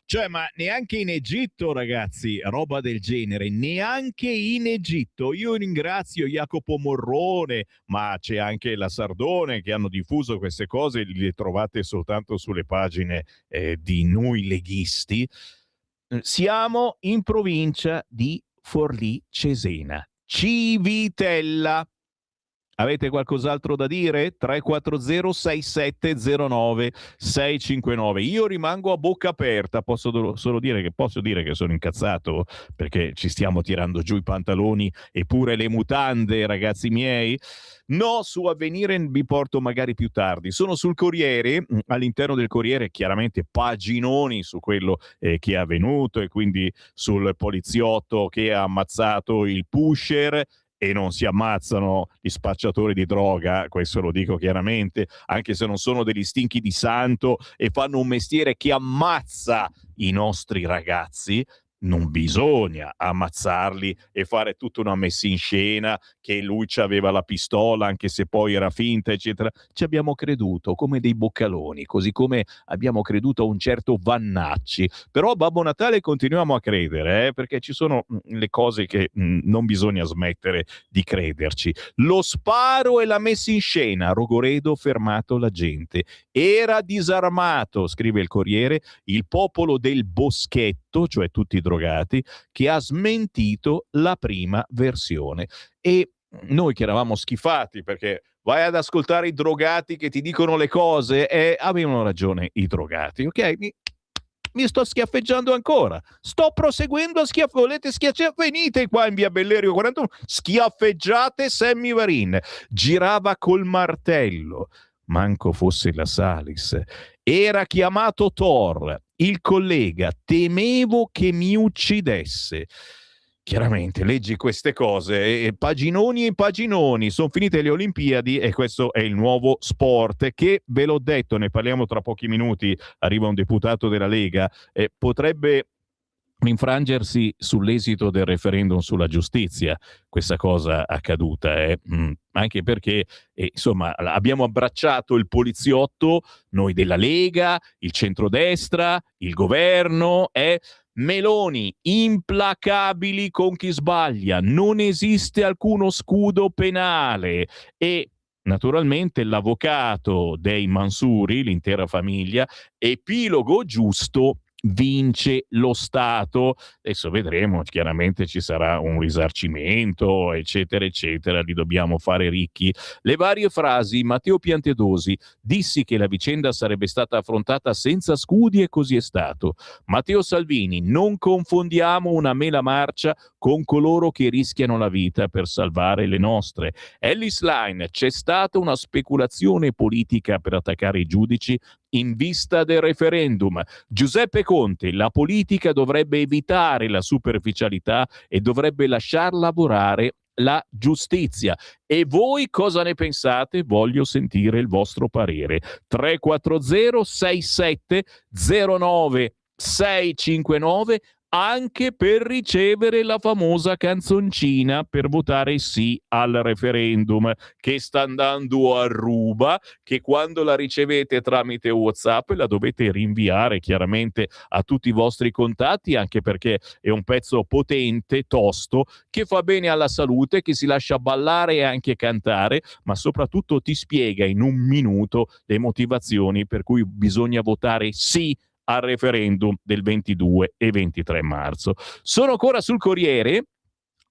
Cioè, ma neanche in Egitto, ragazzi, roba del genere, neanche in Egitto. Io ringrazio Jacopo Morrone, ma c'è anche la Sardone che hanno diffuso queste cose, le trovate soltanto sulle pagine di noi leghisti. Siamo in provincia di Forlì Cesena, Civitella. Avete qualcos'altro da dire? 340-6709-659. Io rimango a bocca aperta, posso dire che sono incazzato perché ci stiamo tirando giù i pantaloni e pure le mutande, ragazzi miei. No, su Avvenire vi porto magari più tardi. Sono sul Corriere, all'interno del Corriere chiaramente paginoni su quello che è avvenuto e quindi sul poliziotto che ha ammazzato il pusher. E non si ammazzano gli spacciatori di droga, questo lo dico chiaramente, anche se non sono degli stinchi di santo e fanno un mestiere che ammazza i nostri ragazzi. Non bisogna ammazzarli e fare tutta una messa in scena che lui c'aveva la pistola anche se poi era finta, eccetera. Ci abbiamo creduto come dei boccaloni, così come abbiamo creduto a un certo Vannacci. Però a Babbo Natale continuiamo a credere, perché ci sono le cose che non bisogna smettere di crederci. Lo sparo e la messa in scena, Rogoredo fermato la gente. Era disarmato, scrive il Corriere, il popolo del boschetto, cioè tutti i drogati, che ha smentito la prima versione. E noi che eravamo schifati perché vai ad ascoltare i drogati che ti dicono le cose, e avevano ragione i drogati, ok? Mi sto schiaffeggiando ancora, sto proseguendo a volete schiacciare? Venite qua in via Bellerio 41, schiaffeggiate Sammy Varin. Girava col martello, manco fosse la Salis, era chiamato Thor, il collega, temevo che mi uccidesse. Chiaramente leggi queste cose e paginoni e paginoni, sono finite le Olimpiadi e questo è il nuovo sport che, ve l'ho detto, ne parliamo tra pochi minuti, arriva un deputato della Lega, potrebbe infrangersi sull'esito del referendum sulla giustizia, questa cosa accaduta, anche perché insomma abbiamo abbracciato il poliziotto, noi della Lega, il centrodestra, il governo, Meloni, implacabili con chi sbaglia, non esiste alcuno scudo penale e naturalmente l'avvocato dei Mansuri, l'intera famiglia, epilogo giusto vince lo Stato. Adesso vedremo, chiaramente ci sarà un risarcimento, eccetera, eccetera, li dobbiamo fare ricchi. Le varie frasi, Matteo Piantedosi, dissi che la vicenda sarebbe stata affrontata senza scudi e così è stato. Matteo Salvini, non confondiamo una mela marcia con coloro che rischiano la vita per salvare le nostre. Ellis Line, c'è stata una speculazione politica per attaccare i giudici in vista del referendum. Giuseppe Conte, la politica dovrebbe evitare la superficialità e dovrebbe lasciar lavorare la giustizia. E voi cosa ne pensate? Voglio sentire il vostro parere. 340 67 09 659, anche per ricevere la famosa canzoncina per votare sì al referendum, che sta andando a ruba, che quando la ricevete tramite WhatsApp la dovete rinviare chiaramente a tutti i vostri contatti, anche perché è un pezzo potente, tosto, che fa bene alla salute, che si lascia ballare e anche cantare, ma soprattutto ti spiega in un minuto le motivazioni per cui bisogna votare sì al referendum del 22 e 23 marzo. Sono ancora sul Corriere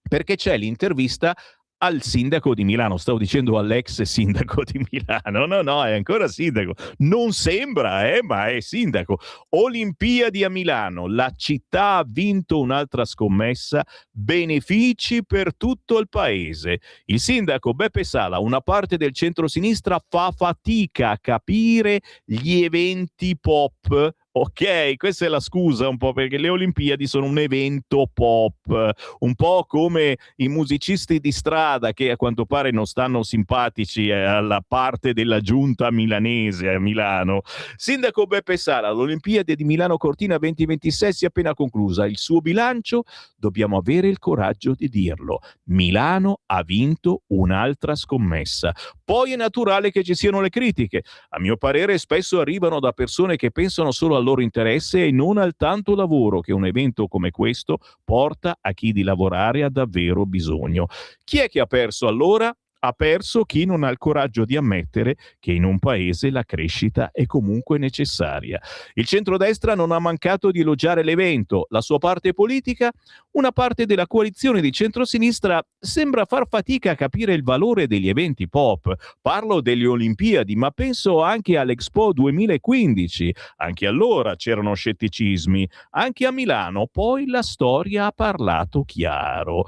perché c'è l'intervista al sindaco di Milano, stavo dicendo all'ex sindaco di Milano, no, è ancora sindaco, non sembra, ma è sindaco. Olimpiadi a Milano, la città ha vinto un'altra scommessa, benefici per tutto il paese. Il sindaco Beppe Sala, una parte del centrosinistra fa fatica a capire gli eventi pop. Ok, questa è la scusa un po', perché le Olimpiadi sono un evento pop, un po' come i musicisti di strada che a quanto pare non stanno simpatici alla parte della giunta milanese a Milano. Sindaco Beppe Sala, l'Olimpiade di Milano Cortina 2026 si è appena conclusa. Il suo bilancio? Dobbiamo avere il coraggio di dirlo. Milano ha vinto un'altra scommessa. Poi è naturale che ci siano le critiche. A mio parere spesso arrivano da persone che pensano solo al loro interesse e non al tanto lavoro che un evento come questo porta a chi di lavorare ha davvero bisogno. Chi è che ha perso allora? Ha perso chi non ha il coraggio di ammettere che in un paese la crescita è comunque necessaria. Il centrodestra non ha mancato di elogiare l'evento. La sua parte politica, una parte della coalizione di centrosinistra, sembra far fatica a capire il valore degli eventi pop. Parlo delle Olimpiadi, ma penso anche all'Expo 2015. Anche allora c'erano scetticismi. Anche a Milano poi la storia ha parlato chiaro.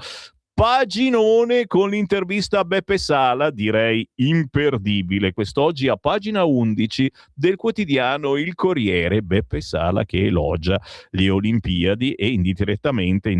Paginone con l'intervista a Beppe Sala, direi imperdibile. Quest'oggi a pagina 11 del quotidiano Il Corriere, Beppe Sala che elogia le Olimpiadi e indirettamente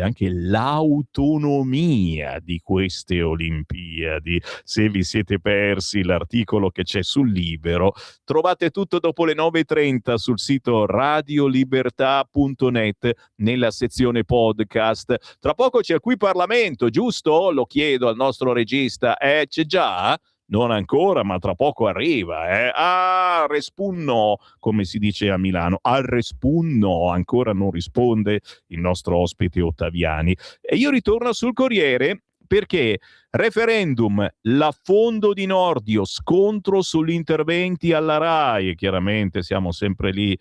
anche l'autonomia di queste Olimpiadi. Se vi siete persi l'articolo che c'è sul Libero, trovate tutto dopo le 9:30 sul sito radiolibertà.net nella sezione podcast. Tra poco c'è qui Parlamento, giusto? Lo chiedo al nostro regista. C'è già? Non ancora, ma tra poco arriva. Ah, respunno, come si dice a Milano. Al respunno, ancora non risponde il nostro ospite Ottaviani. E io ritorno sul Corriere perché referendum, l'affondo di Nordio, scontro sugli interventi alla RAI, chiaramente siamo sempre lì,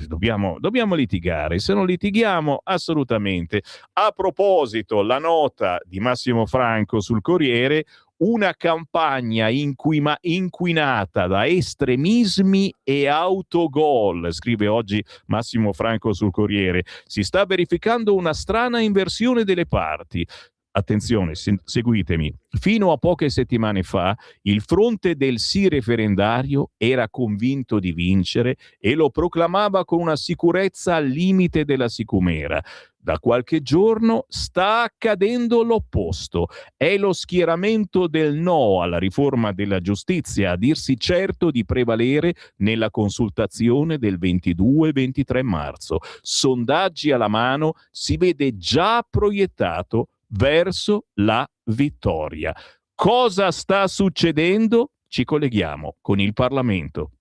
dobbiamo litigare, se non litighiamo assolutamente. A proposito, la nota di Massimo Franco sul Corriere, una campagna inquinata da estremismi e autogol, scrive oggi Massimo Franco sul Corriere. Si sta verificando una strana inversione delle parti. Attenzione, seguitemi. Fino a poche settimane fa il fronte del sì referendario era convinto di vincere e lo proclamava con una sicurezza al limite della sicumera. Da qualche giorno sta accadendo l'opposto. È lo schieramento del no alla riforma della giustizia a dirsi certo di prevalere nella consultazione del 22-23 marzo. Sondaggi alla mano, si vede già proiettato verso la vittoria. Cosa sta succedendo? Ci colleghiamo con il Parlamento.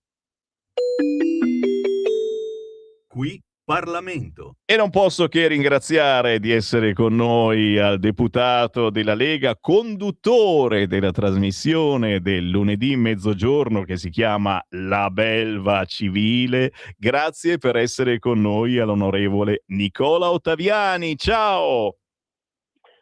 Qui Parlamento. E non posso che ringraziare di essere con noi al deputato della Lega, conduttore della trasmissione del lunedì mezzogiorno che si chiama La Belva Civile. Grazie per essere con noi all'onorevole Nicola Ottaviani. Ciao!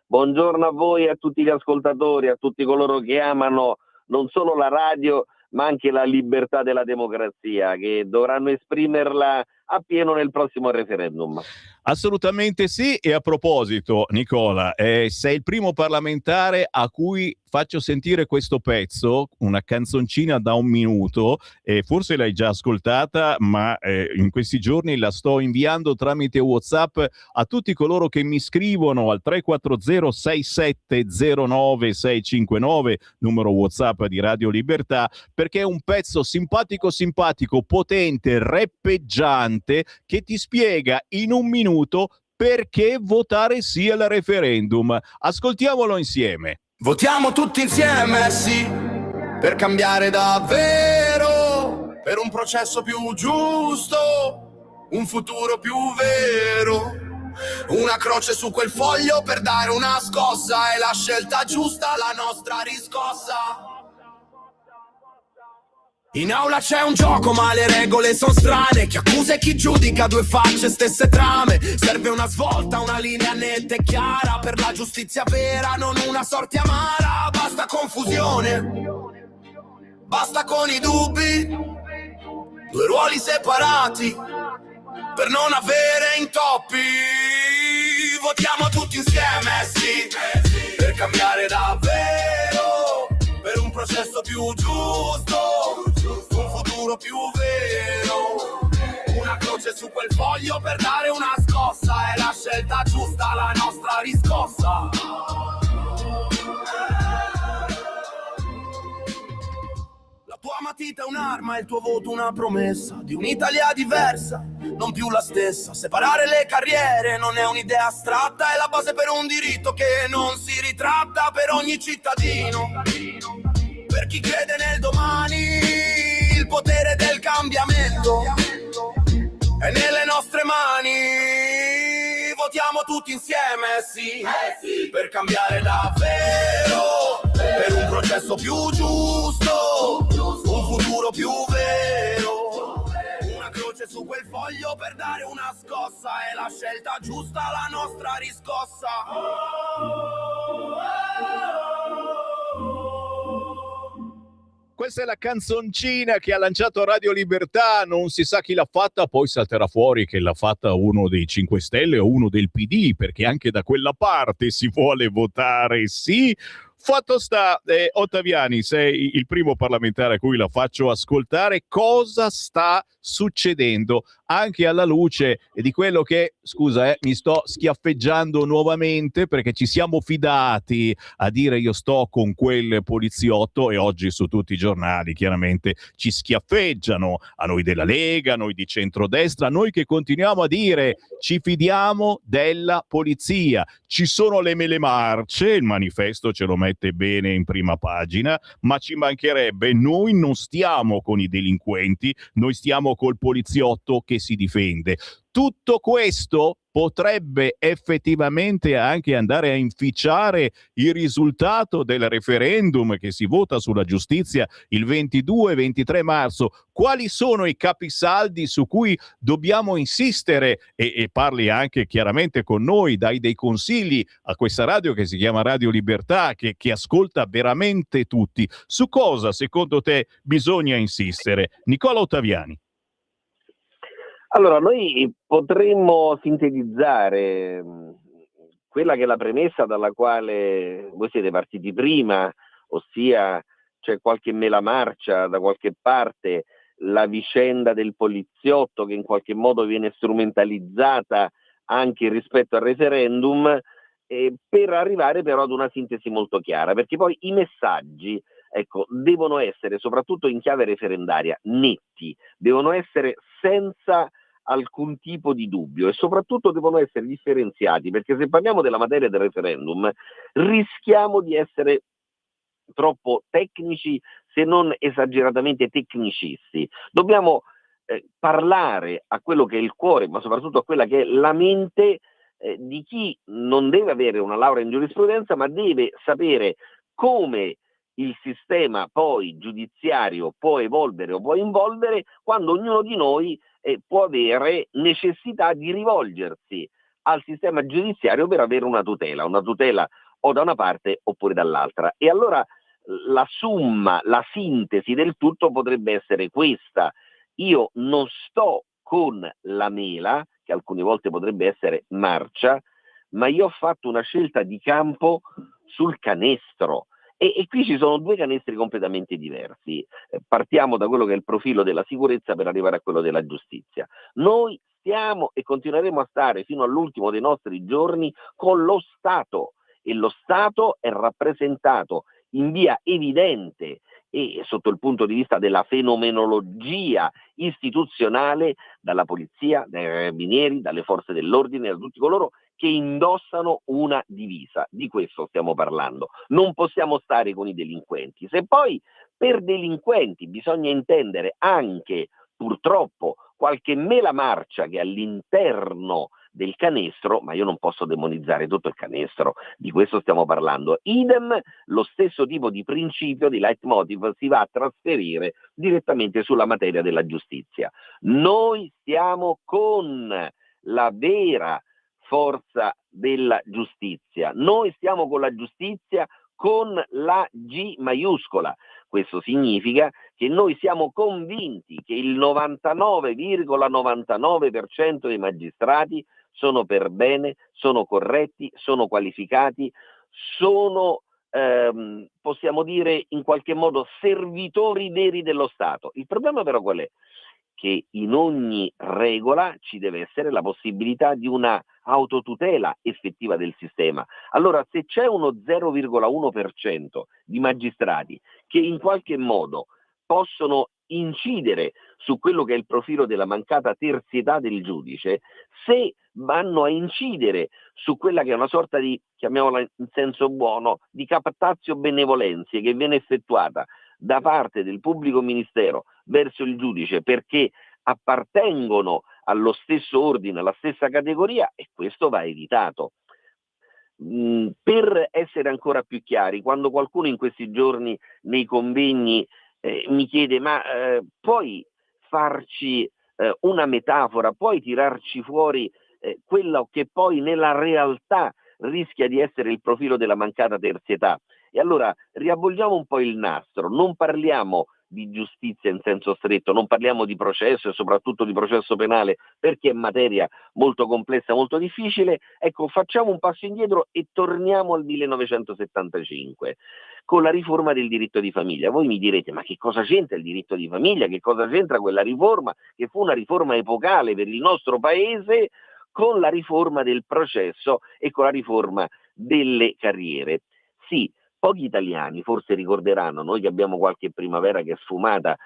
Buongiorno a voi e a tutti gli ascoltatori, a tutti coloro che amano non solo la radio, ma anche la libertà della democrazia, che dovranno esprimerla appieno nel prossimo referendum. Assolutamente sì, e a proposito, Nicola, sei il primo parlamentare a cui faccio sentire questo pezzo, una canzoncina da 1 minuto, forse l'hai già ascoltata, ma in questi giorni la sto inviando tramite WhatsApp a tutti coloro che mi scrivono al 340 6709 659, numero WhatsApp di Radio Libertà, perché è un pezzo simpatico, potente, rappeggiante, che ti spiega in 1 minuto perché votare sì al referendum. Ascoltiamolo insieme. Votiamo tutti insieme, sì, per cambiare davvero, per un processo più giusto, un futuro più vero. Una croce su quel foglio per dare una scossa, è la scelta giusta, la nostra riscossa. In aula c'è un gioco ma le regole sono strane, chi accusa e chi giudica, 2 facce, stesse trame. Serve una svolta, una linea netta e chiara, per la giustizia vera, non una sorte amara. Basta confusione, basta con i dubbi, 2 ruoli separati per non avere intoppi. Votiamo tutti insieme, sì, per cambiare davvero, per un processo più giusto, un futuro più vero. Una croce su quel foglio per dare una scossa, è la scelta giusta, la nostra riscossa. La tua matita è un'arma, il tuo voto una promessa di un'Italia diversa, non più la stessa. Separare le carriere non è un'idea astratta, è la base per un diritto che non si ritratta per ogni cittadino. Per chi crede nel domani, il potere del cambiamento è nelle nostre mani. Votiamo tutti insieme, sì, per cambiare davvero, per un processo più giusto, un futuro più vero. Una croce su quel foglio per dare una scossa, è la scelta giusta, la nostra riscossa. Questa è la canzoncina che ha lanciato Radio Libertà, non si sa chi l'ha fatta, poi salterà fuori che l'ha fatta uno dei 5 Stelle o uno del PD, perché anche da quella parte si vuole votare sì. Fatto sta, Ottaviani, sei il primo parlamentare a cui la faccio ascoltare. Cosa sta succedendo anche alla luce di quello che, scusa, mi sto schiaffeggiando nuovamente perché ci siamo fidati a dire io sto con quel poliziotto e oggi su tutti i giornali chiaramente ci schiaffeggiano, a noi della Lega, a noi di centrodestra, a noi che continuiamo a dire ci fidiamo della polizia. Ci sono le mele marce, il manifesto ce lo mette bene in prima pagina, ma ci mancherebbe, noi non stiamo con i delinquenti, noi stiamo col poliziotto che si difende. Tutto questo potrebbe effettivamente anche andare a inficiare il risultato del referendum che si vota sulla giustizia il 22-23 marzo. Quali sono i capisaldi su cui dobbiamo insistere? E parli anche chiaramente con noi, dai dei consigli a questa radio che si chiama Radio Libertà, che ascolta veramente tutti. Su cosa secondo te bisogna insistere? Nicola Ottaviani. Allora, noi potremmo sintetizzare quella che è la premessa dalla quale voi siete partiti prima, ossia c'è qualche mela marcia da qualche parte, la vicenda del poliziotto che in qualche modo viene strumentalizzata anche rispetto al referendum, per arrivare però ad una sintesi molto chiara, perché poi i messaggi, ecco, devono essere, soprattutto in chiave referendaria, netti, devono essere senza alcun tipo di dubbio e soprattutto devono essere differenziati, perché se parliamo della materia del referendum rischiamo di essere troppo tecnici, se non esageratamente tecnicisti. Dobbiamo parlare a quello che è il cuore, ma soprattutto a quella che è la mente di chi non deve avere una laurea in giurisprudenza, ma deve sapere come il sistema poi giudiziario può evolvere o può involvere quando ognuno di noi può avere necessità di rivolgersi al sistema giudiziario per avere una tutela o da una parte oppure dall'altra. E allora la summa, la sintesi del tutto potrebbe essere questa: io non sto con la mela, che alcune volte potrebbe essere marcia, ma io ho fatto una scelta di campo sul canestro. E qui ci sono due canestri completamente diversi. Partiamo da quello che è il profilo della sicurezza per arrivare a quello della giustizia. Noi stiamo e continueremo a stare fino all'ultimo dei nostri giorni con lo Stato, e lo Stato è rappresentato in via evidente e sotto il punto di vista della fenomenologia istituzionale dalla polizia, dai carabinieri, dalle forze dell'ordine, da tutti coloro che indossano una divisa. Di questo stiamo parlando. Non possiamo stare con i delinquenti. Se poi per delinquenti bisogna intendere anche, purtroppo, qualche mela marcia che all'interno del canestro, ma io non posso demonizzare tutto il canestro, di questo stiamo parlando. Idem, lo stesso tipo di principio, di leitmotiv, si va a trasferire direttamente sulla materia della giustizia. Noi stiamo con la vera forza della giustizia, noi stiamo con la giustizia con la G maiuscola. Questo significa che noi siamo convinti che il 99,99% dei magistrati sono per bene, sono corretti, sono qualificati, sono, possiamo dire, in qualche modo servitori veri dello Stato. Il problema però qual è? Che in ogni regola ci deve essere la possibilità di una autotutela effettiva del sistema. Allora, se c'è uno 0,1% di magistrati che in qualche modo possono incidere su quello che è il profilo della mancata terzietà del giudice, se vanno a incidere su quella che è una sorta di, chiamiamola in senso buono, di captatio benevolenzie che viene effettuata da parte del pubblico ministero verso il giudice perché appartengono allo stesso ordine, alla stessa categoria, e questo va evitato. Per essere ancora più chiari, quando qualcuno in questi giorni nei convegni mi chiede ma puoi farci una metafora, puoi tirarci fuori quello che poi nella realtà rischia di essere il profilo della mancata terzietà? E allora riavvolgiamo un po' il nastro, non parliamo di giustizia in senso stretto, non parliamo di processo e soprattutto di processo penale perché è materia molto complessa, molto difficile. Ecco, facciamo un passo indietro e torniamo al 1975 con la riforma del diritto di famiglia. Voi mi direte, ma che cosa c'entra il diritto di famiglia? Che cosa c'entra quella riforma che fu una riforma epocale per il nostro paese con la riforma del processo e con la riforma delle carriere? Sì, pochi italiani forse ricorderanno, noi che abbiamo qualche primavera che è sfumata,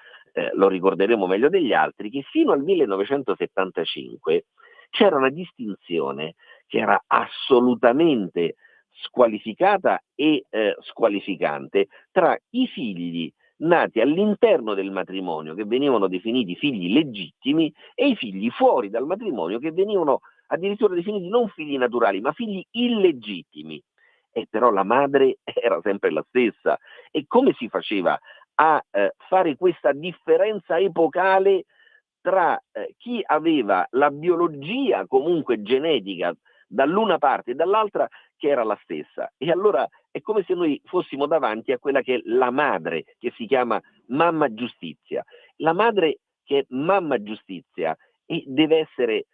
lo ricorderemo meglio degli altri, che fino al 1975 c'era una distinzione che era assolutamente squalificata e squalificante tra i figli nati all'interno del matrimonio, che venivano definiti figli legittimi, e i figli fuori dal matrimonio, che venivano addirittura definiti non figli naturali, ma figli illegittimi. E però la madre era sempre la stessa. E come si faceva a fare questa differenza epocale tra chi aveva la biologia comunque genetica dall'una parte e dall'altra che era la stessa? E allora è come se noi fossimo davanti a quella che è la madre, che si chiama mamma giustizia. La madre che è mamma giustizia e deve essere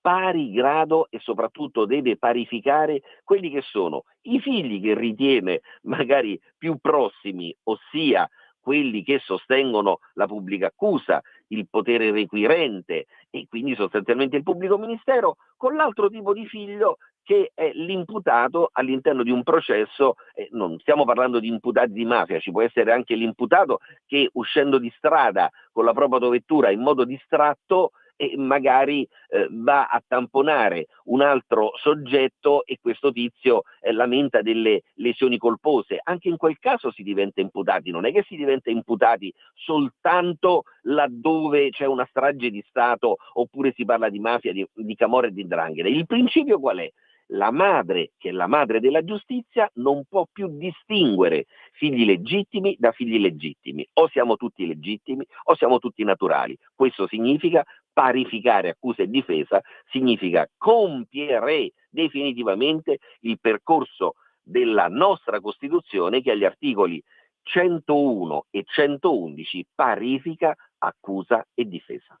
pari grado e soprattutto deve parificare quelli che sono i figli che ritiene magari più prossimi, ossia quelli che sostengono la pubblica accusa, il potere requirente e quindi sostanzialmente il pubblico ministero, con l'altro tipo di figlio che è l'imputato all'interno di un processo. Non stiamo parlando di imputati di mafia, ci può essere anche l'imputato che uscendo di strada con la propria autovettura in modo distratto e magari va a tamponare un altro soggetto e questo tizio lamenta delle lesioni colpose. Anche in quel caso si diventa imputati, non è che si diventa imputati soltanto laddove c'è una strage di Stato oppure si parla di mafia, di camorra e di 'ndrangheta. Il principio qual è? La madre, che è la madre della giustizia, non può più distinguere figli legittimi da figli legittimi. O siamo tutti legittimi o siamo tutti naturali. Questo significa parificare accusa e difesa, significa compiere definitivamente il percorso della nostra Costituzione che agli articoli 101 e 111 parifica accusa e difesa.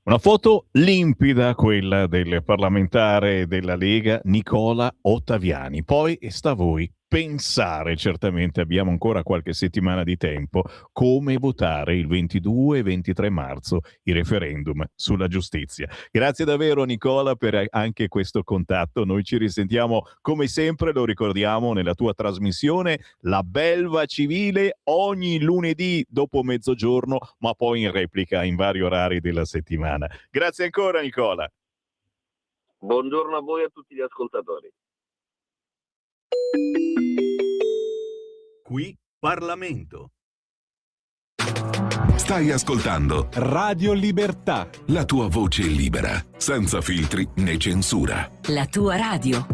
Una foto limpida, quella del parlamentare della Lega Nicola Ottaviani. Poi sta a voi pensare, certamente abbiamo ancora qualche settimana di tempo, come votare il 22 e 23 marzo il referendum sulla giustizia. Grazie davvero Nicola per anche questo contatto. Noi ci risentiamo come sempre, lo ricordiamo, nella tua trasmissione La Belva Civile ogni lunedì dopo mezzogiorno, ma poi in replica in vari orari della settimana. Grazie ancora Nicola. Buongiorno a voi e a tutti gli ascoltatori. Qui Parlamento. Stai ascoltando Radio Libertà. la tua voce libera, senza filtri né censura. La tua radio.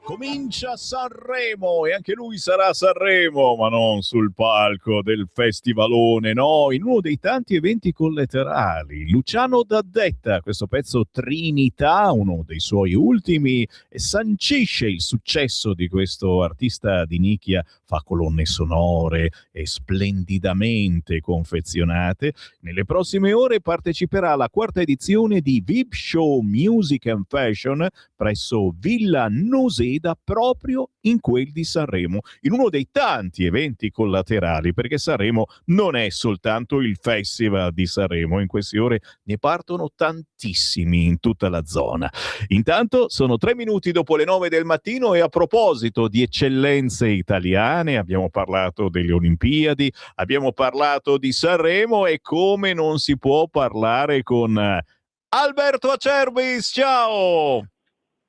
Comincia Sanremo e anche lui sarà a Sanremo, ma non sul palco del festivalone, no, in uno dei tanti eventi collaterali. Luciano D'Addetta, questo pezzo Trinità, uno dei suoi ultimi, sancisce il successo di questo artista di nicchia, fa colonne sonore e splendidamente confezionate. Nelle prossime ore parteciperà alla quarta edizione di VIP Show Music and Fashion presso Villa Nosese veda proprio in quel di Sanremo, in uno dei tanti eventi collaterali, perché Sanremo non è soltanto il Festival di Sanremo, in queste ore ne partono tantissimi in tutta la zona. Intanto sono 3 minuti dopo le 9 del mattino e a proposito di eccellenze italiane abbiamo parlato delle Olimpiadi, abbiamo parlato di Sanremo e come non si può parlare con Alberto Acerbis. Ciao!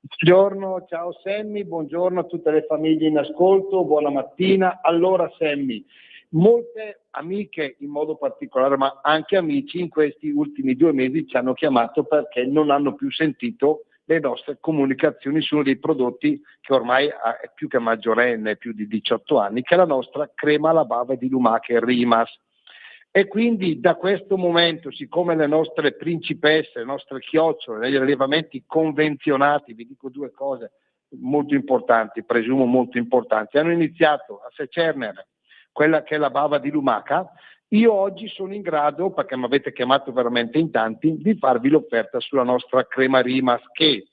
Buongiorno, ciao Sammy, buongiorno a tutte le famiglie in ascolto, buona mattina. Allora Sammy, molte amiche in modo particolare, ma anche amici in questi ultimi 2 mesi ci hanno chiamato perché non hanno più sentito le nostre comunicazioni su uno dei prodotti che ormai è più che maggiorenne, più di 18 anni, che è la nostra crema alla bava di lumache Rimas. E quindi da questo momento, siccome le nostre principesse, le nostre chiocciole, negli allevamenti convenzionati, vi dico 2 cose molto importanti, presumo molto importanti, hanno iniziato a secernere quella che è la bava di lumaca, io oggi sono in grado, perché mi avete chiamato veramente in tanti, di farvi l'offerta sulla nostra crema Rimas, che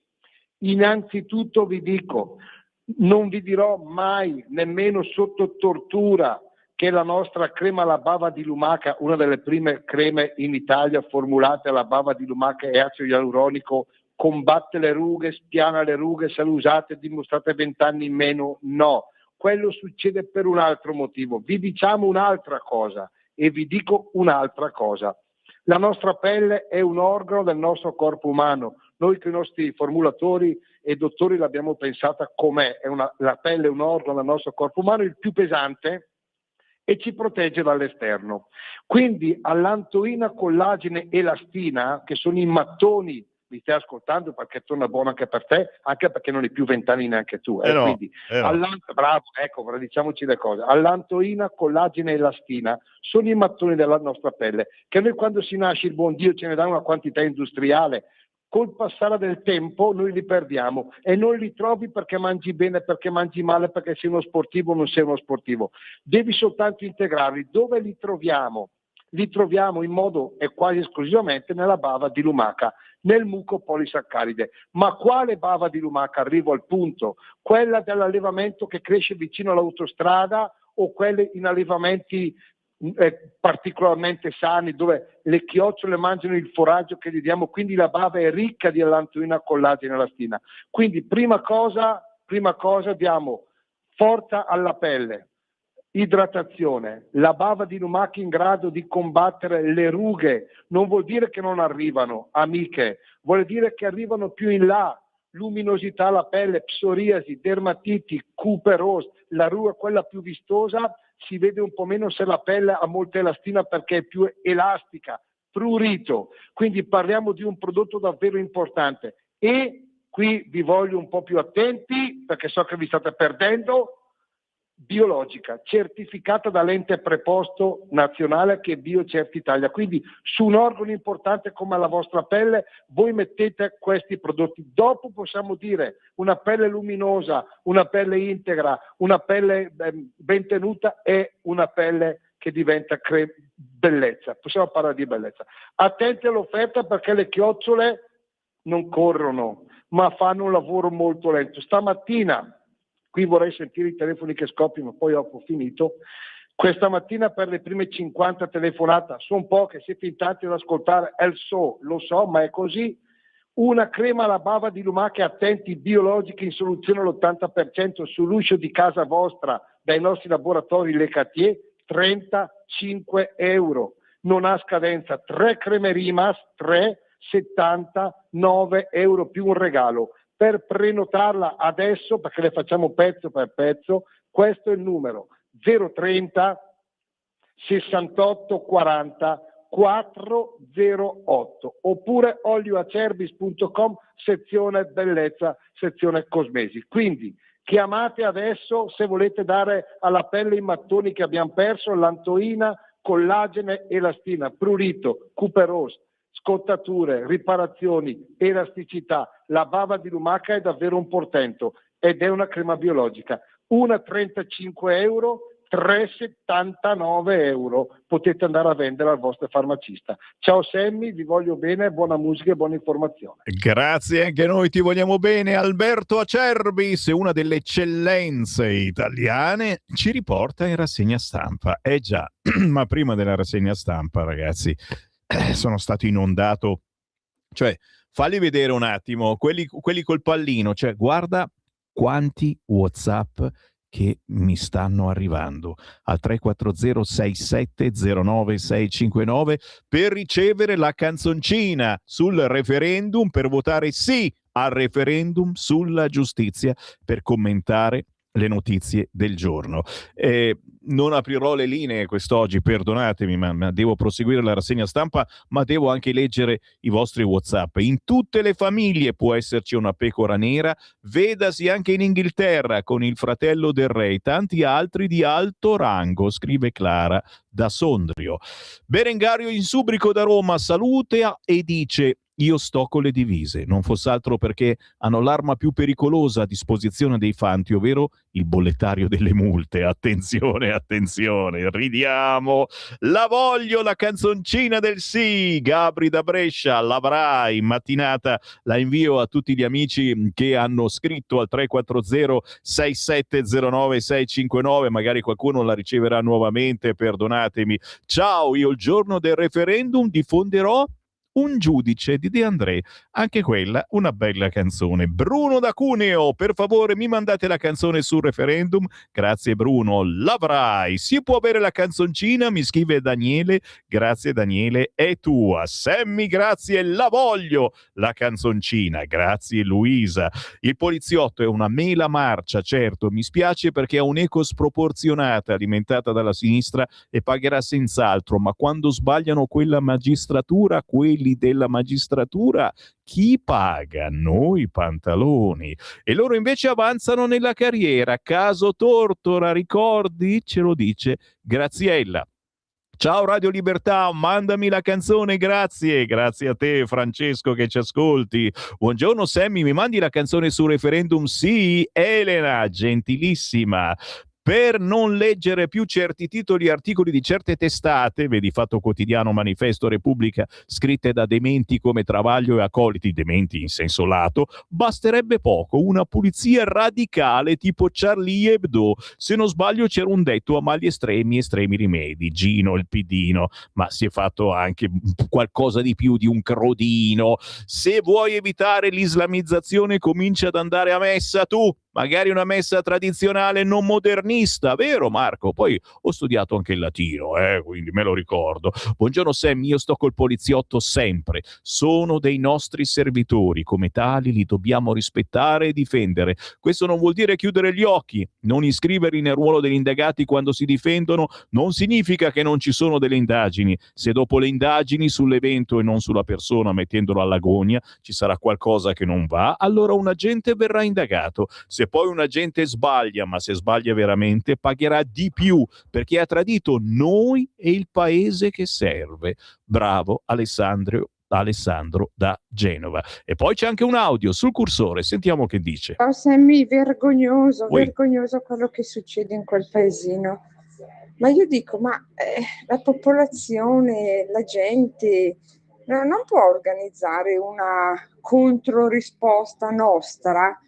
innanzitutto vi dico, non vi dirò mai, nemmeno sotto tortura, che la nostra crema alla bava di lumaca, una delle prime creme in Italia formulate alla bava di lumaca e acido ialuronico, combatte le rughe, spiana le rughe, se le usate dimostrate 20 anni in meno, no. Quello succede per un altro motivo. Vi diciamo un'altra cosa e vi dico un'altra cosa. La nostra pelle è un organo del nostro corpo umano. Noi con i nostri formulatori e dottori l'abbiamo pensata com'è. La pelle è un organo del nostro corpo umano, il più pesante, e ci protegge dall'esterno. Quindi allantoina, collagene e elastina, che sono i mattoni, mi stai ascoltando perché torna buono anche per te, anche perché non hai più 20 anni neanche tu. No, quindi, bravo, ecco, diciamoci le cose. Allantoina, collagene e elastina sono i mattoni della nostra pelle, che noi quando si nasce il buon Dio ce ne dà una quantità industriale. Col passare del tempo noi li perdiamo e non li trovi perché mangi bene, perché mangi male, perché sei uno sportivo o non sei uno sportivo. Devi soltanto integrarli. Dove li troviamo? Li troviamo in modo e quasi esclusivamente nella bava di lumaca, nel muco polisaccaride. Ma quale bava di lumaca? Arrivo al punto. Quella dell'allevamento che cresce vicino all'autostrada o quelle in allevamenti particolarmente sani dove le chiocciole mangiano il foraggio che gli diamo, quindi la bava è ricca di allantoina, collagene e elastina. Quindi prima cosa diamo forza alla pelle, idratazione. La bava di lumaca in grado di combattere le rughe non vuol dire che non arrivano, amiche, vuol dire che arrivano più in là. Luminosità alla pelle, psoriasi, dermatiti, cuperose, la ruga quella più vistosa si vede un po' meno se la pelle ha molta elastina perché è più elastica, prurito. Quindi parliamo di un prodotto davvero importante e qui vi voglio un po' più attenti perché so che vi state perdendo. Biologica, certificata dall'ente preposto nazionale che è BioCertItalia. Quindi su un organo importante come la vostra pelle voi mettete questi prodotti. Dopo possiamo dire una pelle luminosa, una pelle integra, una pelle ben tenuta e una pelle che diventa bellezza. Possiamo parlare di bellezza. Attenti all'offerta perché le chiocciole non corrono ma fanno un lavoro molto lento. Stamattina, qui vorrei sentire i telefoni che scoppiano, poi ho finito. Questa mattina per le prime 50 telefonate, sono poche, siete in tanti ad ascoltare, lo so, ma è così. Una crema alla bava di lumaca, attenti, biologica in soluzione all'80% sull'uscio di casa vostra dai nostri laboratori Le Catier, 35 €. Non ha scadenza, 3 creme Rimas, 79 € più un regalo. Per prenotarla adesso, perché le facciamo pezzo per pezzo, questo è il numero 030 68 40 408 oppure olioacerbis.com sezione bellezza, sezione cosmesi. Quindi chiamate adesso se volete dare alla pelle i mattoni che abbiamo perso, lantoina, collagene, elastina, prurito, cuperose, scottature, riparazioni, elasticità. La bava di lumaca è davvero un portento ed è una crema biologica. Una 35 € 3,79 euro. Potete andare a vendere al vostro farmacista. Ciao Sammy, vi voglio bene, buona musica e buona informazione. Grazie, anche noi ti vogliamo bene. Alberto Acerbis, una delle eccellenze italiane, ci riporta in rassegna stampa. Già, ma prima della rassegna stampa, ragazzi, sono stato inondato. Cioè, falli vedere un attimo, quelli col pallino, cioè guarda quanti WhatsApp che mi stanno arrivando al 340 6709 659 per ricevere la canzoncina sul referendum, per votare sì al referendum sulla giustizia, per commentare le notizie del giorno. Non aprirò le linee quest'oggi, perdonatemi, ma devo proseguire la rassegna stampa, ma devo anche leggere i vostri WhatsApp. In tutte le famiglie può esserci una pecora nera, vedasi anche in Inghilterra con il fratello del re e tanti altri di alto rango, scrive Clara da Sondrio. Berengario Insubrico da Roma saluta e dice: io sto con le divise, non fosse altro perché hanno l'arma più pericolosa a disposizione dei fanti, ovvero il bollettario delle multe. Attenzione, attenzione, ridiamo. La voglio la canzoncina del sì. Gabri da Brescia, l'avrai in mattinata, la invio a tutti gli amici che hanno scritto al 340 6709 659, magari qualcuno la riceverà nuovamente, perdonatemi. Ciao, io il giorno del referendum diffonderò Un giudice di De André, anche quella una bella canzone. Bruno da Cuneo, per favore mi mandate la canzone sul referendum. Grazie Bruno, l'avrai. Si può avere la canzoncina? Mi scrive Daniele. Grazie Daniele, è tua. Sammy, grazie, la voglio la canzoncina. Grazie Luisa. Il poliziotto è una mela marcia, certo, mi spiace perché ha un'eco sproporzionata alimentata dalla sinistra e pagherà senz'altro, ma quando sbagliano quella magistratura, quelli della magistratura, chi paga? Noi pantaloni. E loro invece avanzano nella carriera. Caso Tortora, ricordi? Ce lo dice Graziella. Ciao Radio Libertà, mandami la canzone, grazie. Grazie a te Francesco che ci ascolti. Buongiorno Sammy, mi mandi la canzone sul referendum? Sì, Elena, gentilissima. Per non leggere più certi titoli e articoli di certe testate, vedi Fatto Quotidiano, Manifesto, Repubblica, scritte da dementi come Travaglio e accoliti, dementi in senso lato, basterebbe poco, una pulizia radicale tipo Charlie Hebdo. Se non sbaglio c'era un detto: a mali estremi, estremi rimedi. Gino il pidino, ma si è fatto anche qualcosa di più di un crodino. Se vuoi evitare l'islamizzazione, comincia ad andare a messa tu. Magari una messa tradizionale non modernista, vero Marco? Poi ho studiato anche il latino, quindi me lo ricordo. Buongiorno Sam, io sto col poliziotto sempre. Sono dei nostri servitori, come tali li dobbiamo rispettare e difendere. Questo non vuol dire chiudere gli occhi. Non iscriverli nel ruolo degli indagati quando si difendono non significa che non ci sono delle indagini. Se dopo le indagini sull'evento e non sulla persona, mettendolo all'agonia, ci sarà qualcosa che non va, allora un agente verrà indagato. Se poi un agente sbaglia, ma se sbaglia veramente, pagherà di più perché ha tradito noi e il paese che serve. Bravo Alessandro da Genova. E poi c'è anche un audio sul cursore, sentiamo che dice. Oh Sammy, vergognoso quello che succede in quel paesino. Ma io dico, la popolazione, la gente non può organizzare una controrisposta nostra?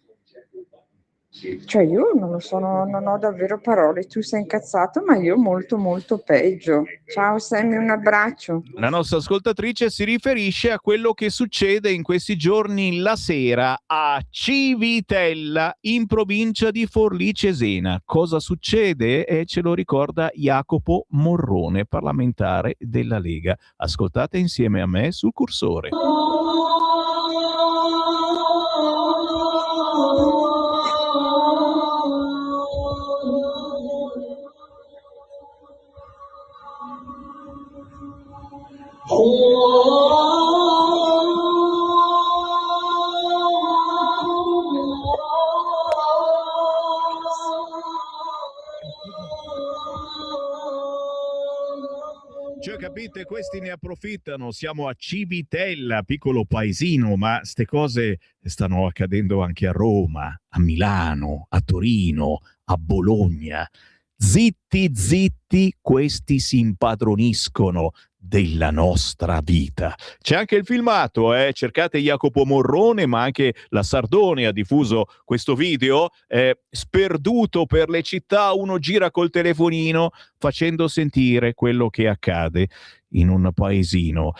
Cioè io non lo so, non ho davvero parole. Tu sei incazzato, ma io molto molto peggio. Ciao Sammy, un abbraccio. La nostra ascoltatrice si riferisce a quello che succede in questi giorni la sera a Civitella, in provincia di Forlì Cesena. Cosa succede? Ce lo ricorda Jacopo Morrone, parlamentare della Lega. Ascoltate insieme a me sul cursore. Cioè, capite, questi ne approfittano. Siamo a Civitella, piccolo paesino, ma ste cose stanno accadendo anche a Roma, a Milano, a Torino, a Bologna. Zitti, zitti, questi si impadroniscono della nostra vita. C'è anche il filmato, cercate Jacopo Morrone, ma anche la Sardone ha diffuso questo video, sperduto per le città, uno gira col telefonino facendo sentire quello che accade in un paesino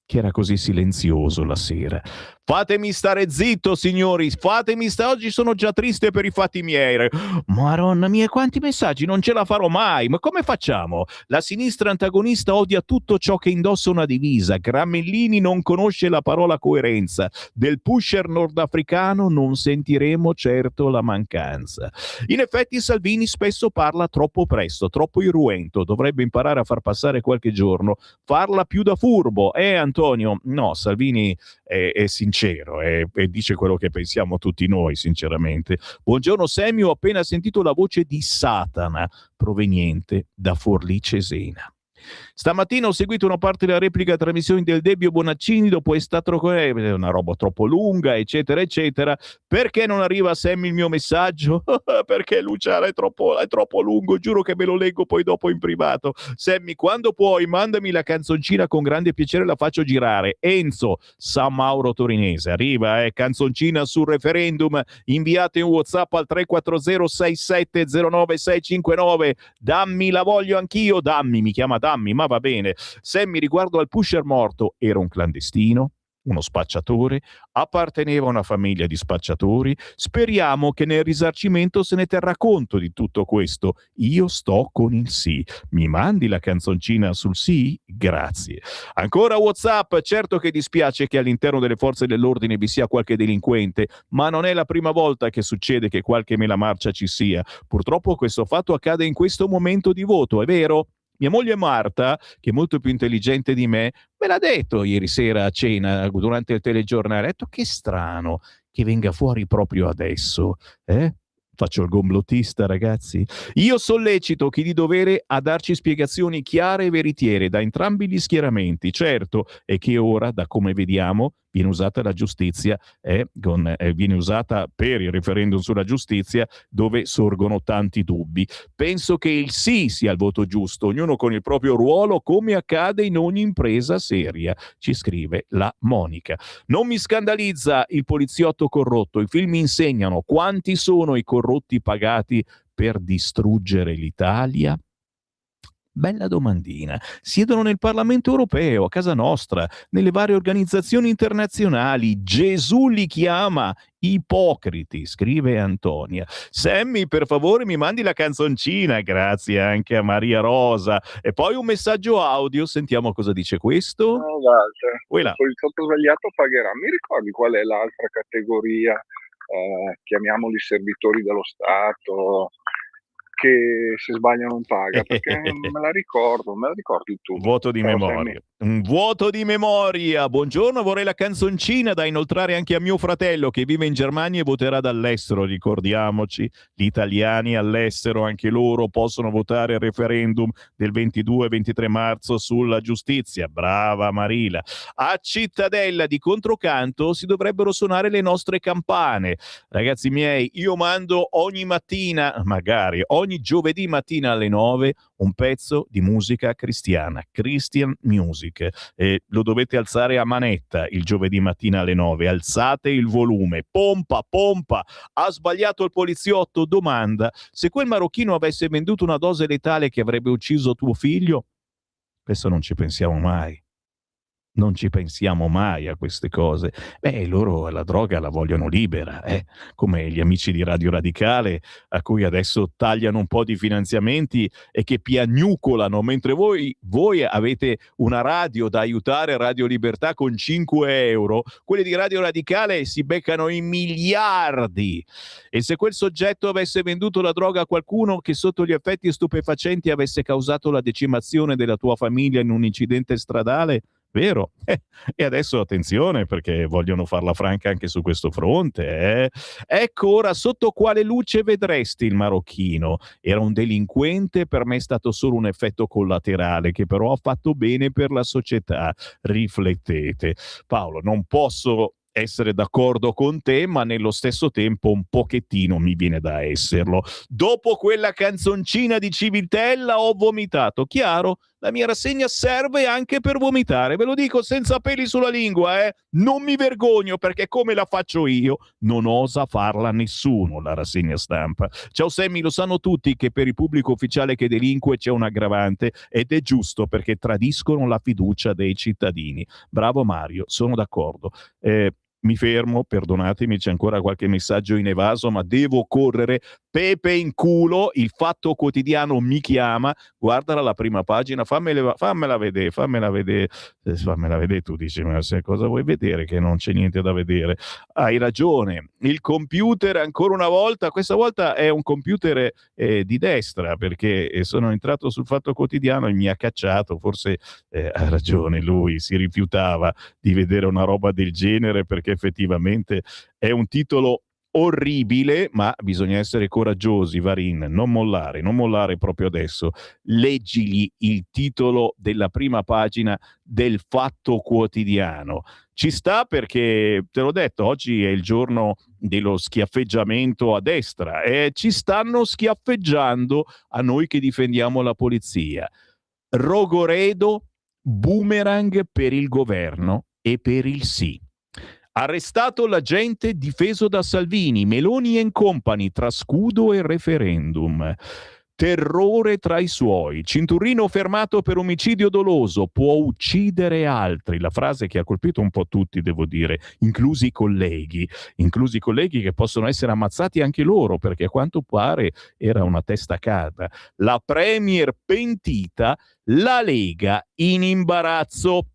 che era così silenzioso la sera. Fatemi stare zitto, signori, fatemi stare, oggi sono già triste per i fatti miei. Madonna mia, quanti messaggi, non ce la farò mai, ma come facciamo? La sinistra antagonista odia tutto ciò che indossa una divisa, Gramellini non conosce la parola coerenza, del pusher nordafricano non sentiremo certo la mancanza. In effetti Salvini spesso parla troppo presto, troppo irruento, dovrebbe imparare a far passare qualche giorno, farla più da furbo. Antonio, no, Salvini è sincero e dice quello che pensiamo tutti noi, sinceramente. Buongiorno Semmi, ho appena sentito la voce di Satana proveniente da Forlì Cesena. Stamattina ho seguito una parte della replica trasmissione del Debbio Bonaccini, dopo è stato una roba troppo lunga, eccetera, eccetera. Perché non arriva a Sammy il mio messaggio? Perché Luciano è troppo lungo, giuro che me lo leggo poi dopo in privato. Sammy, quando puoi, mandami la canzoncina, con grande piacere la faccio girare. Enzo, San Mauro Torinese, arriva, canzoncina sul referendum, inviate un WhatsApp al 340 6709 659, dammi, la voglio anch'io, dammi, mi chiama Dammi, ma va bene. Sammy, riguardo al pusher morto, era un clandestino, uno spacciatore, apparteneva a una famiglia di spacciatori. Speriamo che nel risarcimento se ne terrà conto di tutto questo. Io sto con il sì. Mi mandi la canzoncina sul sì? Grazie. Ancora WhatsApp, certo che dispiace che all'interno delle forze dell'ordine vi sia qualche delinquente, ma non è la prima volta che succede che qualche melamarcia ci sia. Purtroppo questo fatto accade in questo momento di voto, è vero? Mia moglie Marta, che è molto più intelligente di me, me l'ha detto ieri sera a cena durante il telegiornale. Ha detto che strano che venga fuori proprio adesso. Faccio il gomlottista, ragazzi. Io sollecito chi di dovere a darci spiegazioni chiare e veritiere da entrambi gli schieramenti. Certo è che ora, da come vediamo, viene usata la giustizia, viene usata per il referendum sulla giustizia, dove sorgono tanti dubbi. Penso che il sì sia il voto giusto, ognuno con il proprio ruolo, come accade in ogni impresa seria, ci scrive la Monica. Non mi scandalizza il poliziotto corrotto, i film insegnano quanti sono i corrotti pagati per distruggere l'Italia. Bella domandina. Siedono nel Parlamento europeo, a casa nostra, nelle varie organizzazioni internazionali. Gesù li chiama ipocriti, scrive Antonia. Sammy, per favore mi mandi la canzoncina, grazie anche a Maria Rosa. E poi un messaggio audio, sentiamo cosa dice questo. No, Walter, il poliziotto sbagliato pagherà. Mi ricordi qual è l'altra categoria, chiamiamoli servitori dello Stato, che se sbaglia non paga? Perché me la ricordi tu. Vuoto di memoria. Un vuoto di memoria. Buongiorno, vorrei la canzoncina da inoltrare anche a mio fratello che vive in Germania e voterà dall'estero. Ricordiamoci, gli italiani all'estero, anche loro possono votare al referendum del 22-23 marzo sulla giustizia. Brava Marila. A Cittadella di Controcanto si dovrebbero suonare le nostre campane. Ragazzi miei, io mando ogni mattina, magari ogni giovedì mattina alle 9, un pezzo di musica cristiana, Christian Music. Lo dovete alzare a manetta il giovedì mattina alle 9. Alzate il volume. Pompa, pompa. Ha sbagliato il poliziotto? Domanda. Se quel marocchino avesse venduto una dose letale che avrebbe ucciso tuo figlio? Questo non ci pensiamo mai. Non ci pensiamo mai a queste cose. Loro la droga la vogliono libera, come gli amici di Radio Radicale, a cui adesso tagliano un po' di finanziamenti e che piagnucolano, mentre voi avete una radio da aiutare, Radio Libertà, con 5 euro. Quelli di Radio Radicale si beccano i miliardi. E se quel soggetto avesse venduto la droga a qualcuno che sotto gli effetti stupefacenti avesse causato la decimazione della tua famiglia in un incidente stradale? Vero? E adesso attenzione, perché vogliono farla franca anche su questo fronte. Ecco ora sotto quale luce vedresti il marocchino. Era un delinquente, per me è stato solo un effetto collaterale che però ha fatto bene per la società. Riflettete. Paolo, non posso essere d'accordo con te, ma nello stesso tempo un pochettino mi viene da esserlo. Dopo quella canzoncina di Civitella ho vomitato. Chiaro? La mia rassegna serve anche per vomitare, ve lo dico senza peli sulla lingua, non mi vergogno, perché come la faccio io non osa farla nessuno, la rassegna stampa. Ciao Sammy, lo sanno tutti che per il pubblico ufficiale che delinque c'è un aggravante, ed è giusto, perché tradiscono la fiducia dei cittadini. Bravo Mario, sono d'accordo. Mi fermo, perdonatemi, c'è ancora qualche messaggio inevaso, ma devo correre. Pepe in culo, il Fatto Quotidiano mi chiama, guardala la prima pagina, fammela vedere tu, dici, ma se cosa vuoi vedere che non c'è niente da vedere? Hai ragione, il computer ancora una volta, questa volta è un computer di destra, perché sono entrato sul Fatto Quotidiano e mi ha cacciato, forse ha ragione lui, si rifiutava di vedere una roba del genere, perché effettivamente è un titolo orribile, ma bisogna essere coraggiosi, Varin, non mollare proprio adesso. Leggili il titolo della prima pagina del Fatto Quotidiano. Ci sta, perché, te l'ho detto, oggi è il giorno dello schiaffeggiamento a destra e ci stanno schiaffeggiando a noi che difendiamo la polizia. Rogoredo, boomerang per il governo e per il sì. Arrestato l'agente difeso da Salvini, Meloni and Company tra scudo e referendum. Terrore tra i suoi. Cinturino fermato per omicidio doloso, può uccidere altri. La frase che ha colpito un po' tutti, devo dire, inclusi i colleghi che possono essere ammazzati anche loro, perché a quanto pare era una testacata. La Premier pentita, la Lega in imbarazzo.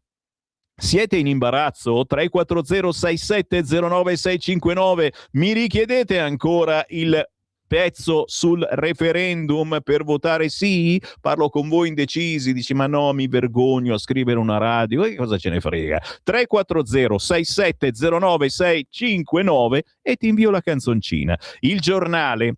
Siete in imbarazzo? 340 6709 659. Mi richiedete ancora il pezzo sul referendum per votare sì? Parlo con voi indecisi, dici ma no, mi vergogno a scrivere una radio, che cosa ce ne frega? 340 6709 659 e ti invio la canzoncina. Il Giornale,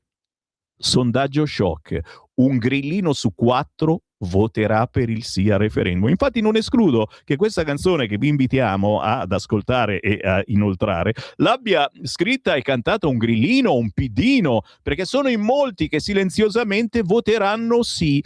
sondaggio shock, un grillino su 4 voterà per il sì al referendum. Infatti non escludo che questa canzone, che vi invitiamo ad ascoltare e a inoltrare, l'abbia scritta e cantata un grillino, un piddino, perché sono in molti che silenziosamente voteranno sì,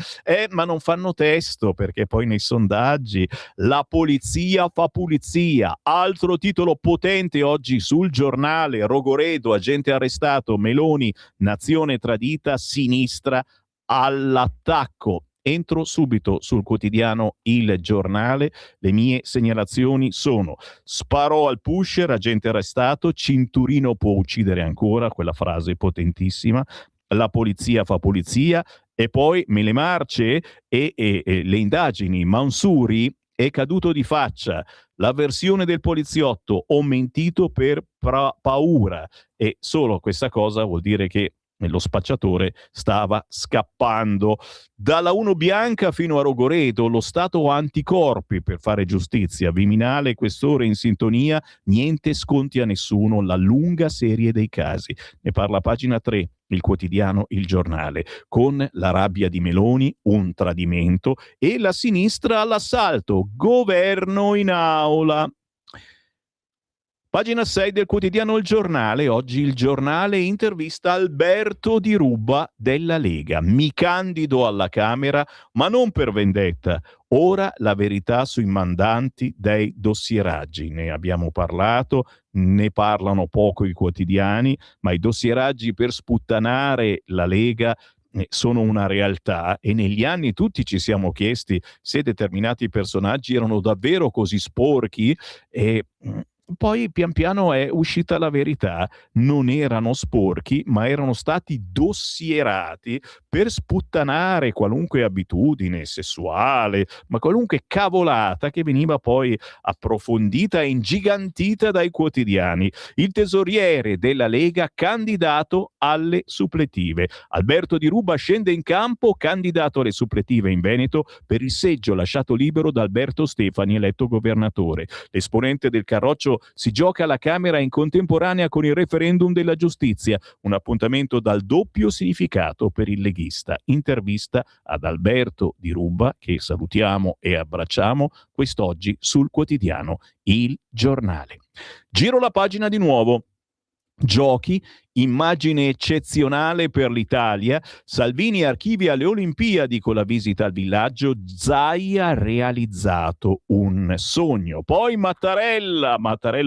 ma non fanno testo, perché poi nei sondaggi la polizia fa pulizia. Altro titolo potente oggi sul Giornale: Rogoredo, agente arrestato, Meloni, nazione tradita, sinistra all'attacco. Entro subito sul quotidiano Il Giornale. Le mie segnalazioni sono: sparò al pusher, agente arrestato, cinturino può uccidere ancora, quella frase potentissima, la polizia fa polizia, e poi le marce e le indagini. Mansouri è caduto di faccia, la versione del poliziotto: ho mentito per paura, e solo questa cosa vuol dire che lo spacciatore stava scappando. Dalla 1 Bianca fino a Rogoredo, lo Stato ha anticorpi per fare giustizia. Viminale, questore in sintonia, niente sconti a nessuno, la lunga serie dei casi. Ne parla pagina 3, il quotidiano Il Giornale, con la rabbia di Meloni, un tradimento, e la sinistra all'assalto, governo in aula. Pagina 6 del quotidiano Il Giornale. Oggi Il Giornale intervista Alberto Di Ruba della Lega. Mi candido alla Camera, ma non per vendetta. Ora la verità sui mandanti dei dossieraggi. Ne abbiamo parlato, ne parlano poco i quotidiani, ma i dossieraggi per sputtanare la Lega sono una realtà, e negli anni tutti ci siamo chiesti se determinati personaggi erano davvero così sporchi, e poi pian piano è uscita la verità: non erano sporchi, ma erano stati dossierati per sputtanare qualunque abitudine sessuale, ma qualunque cavolata che veniva poi approfondita e ingigantita dai quotidiani. Il tesoriere della Lega candidato alle suppletive. Alberto Di Ruba scende in campo, candidato alle suppletive in Veneto per il seggio lasciato libero da Alberto Stefani, eletto governatore. L'esponente del Carroccio si gioca alla Camera in contemporanea con il referendum della giustizia, un appuntamento dal doppio significato per il leghista. Intervista ad Alberto Di Ruba, che salutiamo e abbracciamo, quest'oggi sul quotidiano Il Giornale. Giro la pagina di nuovo. Giochi, immagine eccezionale per l'Italia. Salvini archivia le Olimpiadi con la visita al villaggio. Zaia ha realizzato un sogno. Poi Mattarella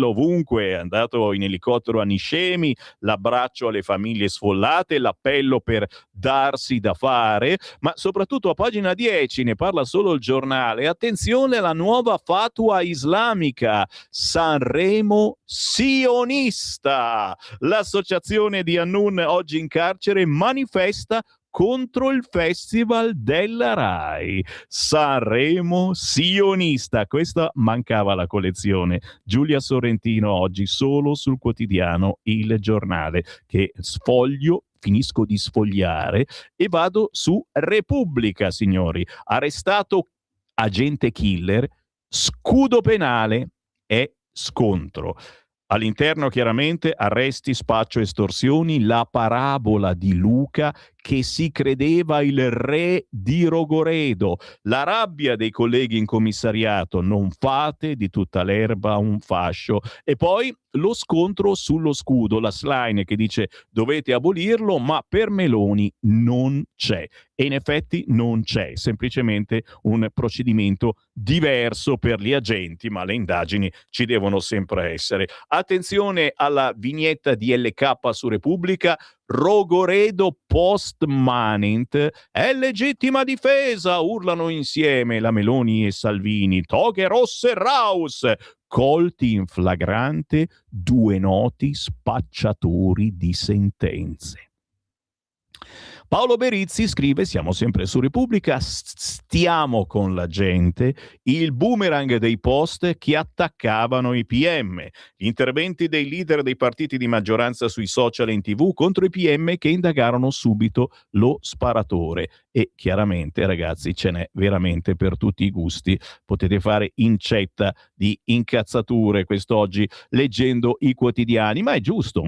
ovunque, è andato in elicottero a Niscemi, l'abbraccio alle famiglie sfollate, l'appello per darsi da fare, ma soprattutto a pagina 10 ne parla solo il Giornale. Attenzione alla nuova fatua islamica, Sanremo sionista. L'associazione di Annun, oggi in carcere, manifesta contro il festival della Rai. Sanremo sionista, questa mancava la collezione. Giulia Sorrentino oggi solo sul quotidiano Il Giornale, che finisco di sfogliare e vado su Repubblica, signori. Arrestato agente killer, scudo penale e scontro. All'interno chiaramente arresti, spaccio, estorsioni, la parabola di Luca che si credeva il re di Rogoredo, la rabbia dei colleghi in commissariato, non fate di tutta l'erba un fascio, e poi lo scontro sullo scudo, la Schlein che dice dovete abolirlo, ma per Meloni non c'è. E in effetti non c'è, semplicemente un procedimento diverso per gli agenti, ma le indagini ci devono sempre essere. Attenzione alla vignetta di LK su Repubblica. Rogoredo post manent è legittima difesa, urlano insieme la Meloni e Salvini. Toghe rosse raus, colti in flagrante 2 noti spacciatori di sentenze. Paolo Berizzi scrive, siamo sempre su Repubblica, stiamo con la gente, il boomerang dei post che attaccavano i PM, gli interventi dei leader dei partiti di maggioranza sui social e in TV contro i PM che indagarono subito lo sparatore. E chiaramente, ragazzi, ce n'è veramente per tutti i gusti, potete fare incetta di incazzature quest'oggi leggendo i quotidiani, ma è giusto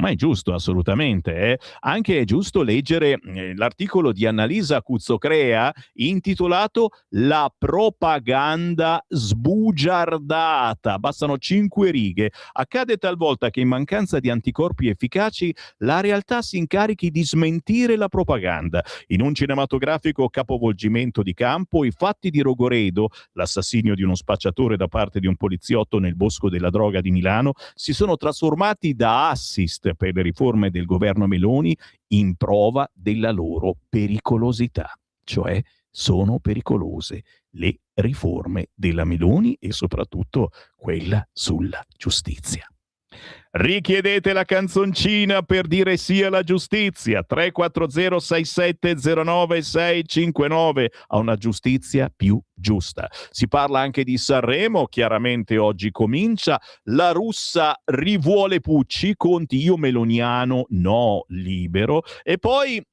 assolutamente. Anche è giusto leggere l'articolo di Annalisa Cuzzocrea intitolato La propaganda sbugiardata. Bastano 5 righe. Accade talvolta che in mancanza di anticorpi efficaci la realtà si incarichi di smentire la propaganda. In un cinematografico capovolgimento di campo, i fatti di Rogoredo, l'assassinio di uno spacciatore da parte di un poliziotto nel bosco della droga di Milano, si sono trasformati da assist per le riforme del governo Meloni in prova della loro pericolosità, cioè sono pericolose le riforme della Meloni e soprattutto quella sulla giustizia. Richiedete la canzoncina per dire sì alla giustizia. 340 6709 659 a una giustizia più giusta. Si parla anche di Sanremo, chiaramente oggi comincia. La russa rivuole Pucci, Conti io meloniano, no libero. E poi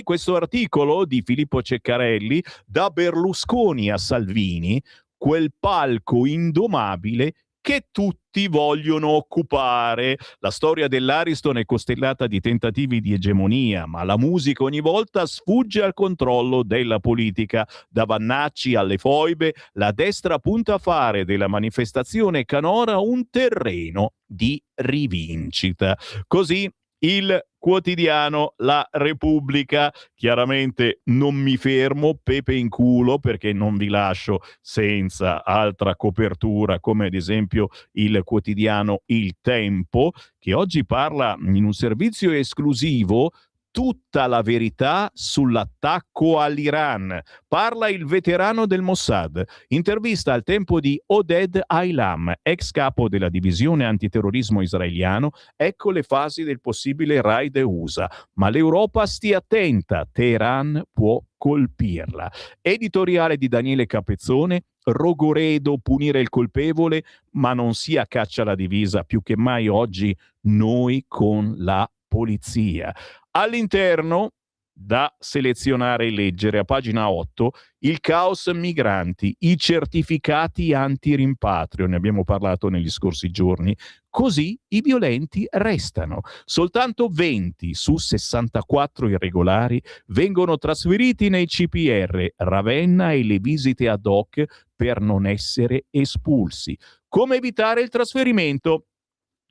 questo articolo di Filippo Ceccarelli, da Berlusconi a Salvini, quel palco indomabile che tutti vogliono occupare. La storia dell'Ariston è costellata di tentativi di egemonia, ma la musica ogni volta sfugge al controllo della politica. Da Vannacci alle foibe, la destra punta a fare della manifestazione canora un terreno di rivincita. Così il quotidiano La Repubblica. Chiaramente non mi fermo, pepe in culo, perché non vi lascio senza altra copertura, come ad esempio il quotidiano Il Tempo, che oggi parla in un servizio esclusivo tutta la verità sull'attacco all'Iran. Parla il veterano del Mossad. Intervista al Tempo di Oded Aylam, ex capo della divisione antiterrorismo israeliano. Ecco le fasi del possibile raid USA. Ma l'Europa stia attenta, Teheran può colpirla. Editoriale di Daniele Capezzone. Rogoredo, punire il colpevole, ma non sia caccia alla divisa, più che mai oggi noi con la polizia. All'interno da selezionare e leggere. A pagina 8, il caos migranti, i certificati anti-rimpatrio, ne abbiamo parlato negli scorsi giorni. Così i violenti restano. Soltanto 20 su 64 irregolari vengono trasferiti nei CPR, Ravenna e le visite ad hoc per non essere espulsi. Come evitare il trasferimento?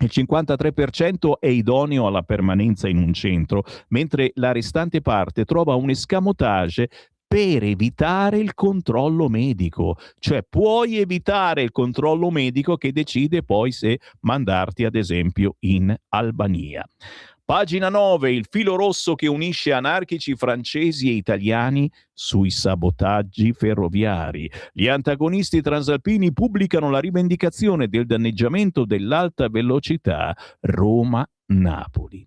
Il 53% è idoneo alla permanenza in un centro, mentre la restante parte trova un escamotage per evitare il controllo medico. Cioè puoi evitare il controllo medico che decide poi se mandarti ad esempio in Albania. Pagina 9, il filo rosso che unisce anarchici francesi e italiani sui sabotaggi ferroviari. Gli antagonisti transalpini pubblicano la rivendicazione del danneggiamento dell'alta velocità Roma-Napoli.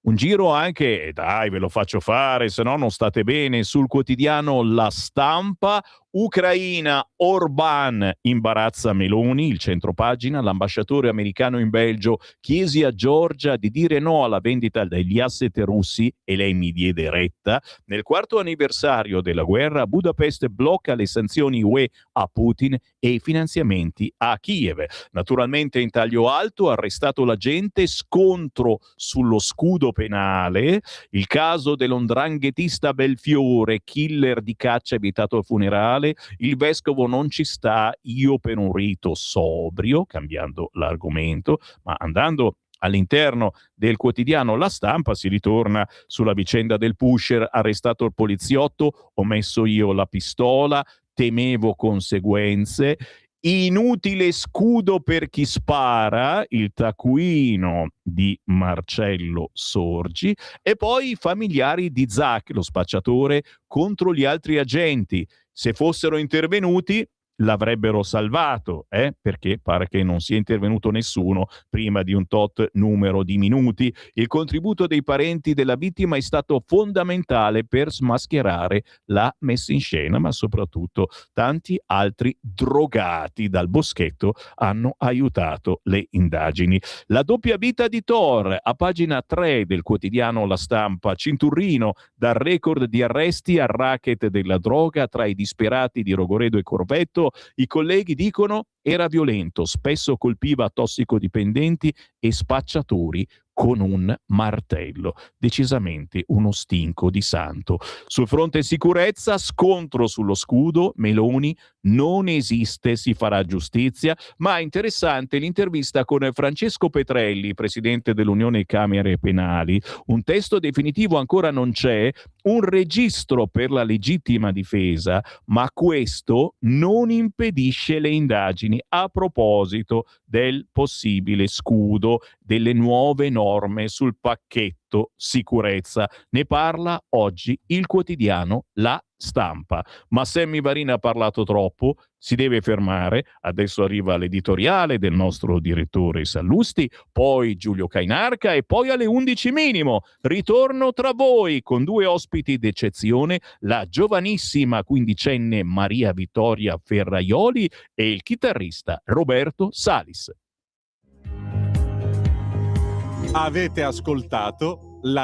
Un giro anche, dai ve lo faccio fare, se no non state bene, sul quotidiano La Stampa. Ucraina, Orban imbarazza Meloni, il centropagina. L'ambasciatore americano in Belgio chiese a Giorgia di dire no alla vendita degli asset russi e lei mi diede retta. Nel quarto anniversario della guerra, Budapest blocca le sanzioni UE a Putin e i finanziamenti a Kiev. Naturalmente in taglio alto, arrestato l'agente, scontro sullo scudo penale, il caso dell''ndranghetista Belfiore, killer di caccia vietato al funerale. Il vescovo non ci sta, io per un rito sobrio, cambiando l'argomento, ma andando all'interno del quotidiano La Stampa si ritorna sulla vicenda del pusher, arrestato il poliziotto, ho messo io la pistola, temevo conseguenze. Inutile scudo per chi spara, il taccuino di Marcello Sorgi, e poi i familiari di Zach, lo spacciatore, contro gli altri agenti. Se fossero intervenuti l'avrebbero salvato, perché pare che non sia intervenuto nessuno prima di un tot numero di minuti. Il contributo dei parenti della vittima è stato fondamentale per smascherare la messa in scena, ma soprattutto tanti altri drogati dal boschetto hanno aiutato le indagini. La doppia vita di Thor, a pagina 3 del quotidiano La Stampa. Cinturrino, dal record di arresti al racket della droga tra i disperati di Rogoredo e Corvetto. I colleghi dicono era violento, spesso colpiva tossicodipendenti e spacciatori con un martello. Decisamente uno stinco di santo. Sul fronte sicurezza, scontro sullo scudo, Meloni non esiste, si farà giustizia, ma interessante l'intervista con Francesco Petrelli, presidente dell'Unione Camere Penali. Un testo definitivo ancora non c'è, un registro per la legittima difesa, ma questo non impedisce le indagini a proposito del possibile scudo, delle nuove norme sul pacchetto sicurezza. Ne parla oggi il quotidiano La Stampa. Ma Sammy Varin ha parlato troppo, si deve fermare. Adesso arriva l'editoriale del nostro direttore Sallusti, poi Giulio Cainarca e poi alle 11 minimo ritorno tra voi con due ospiti d'eccezione, la giovanissima quindicenne Maria Vittoria Ferraioli e il chitarrista Roberto Salis. Avete ascoltato la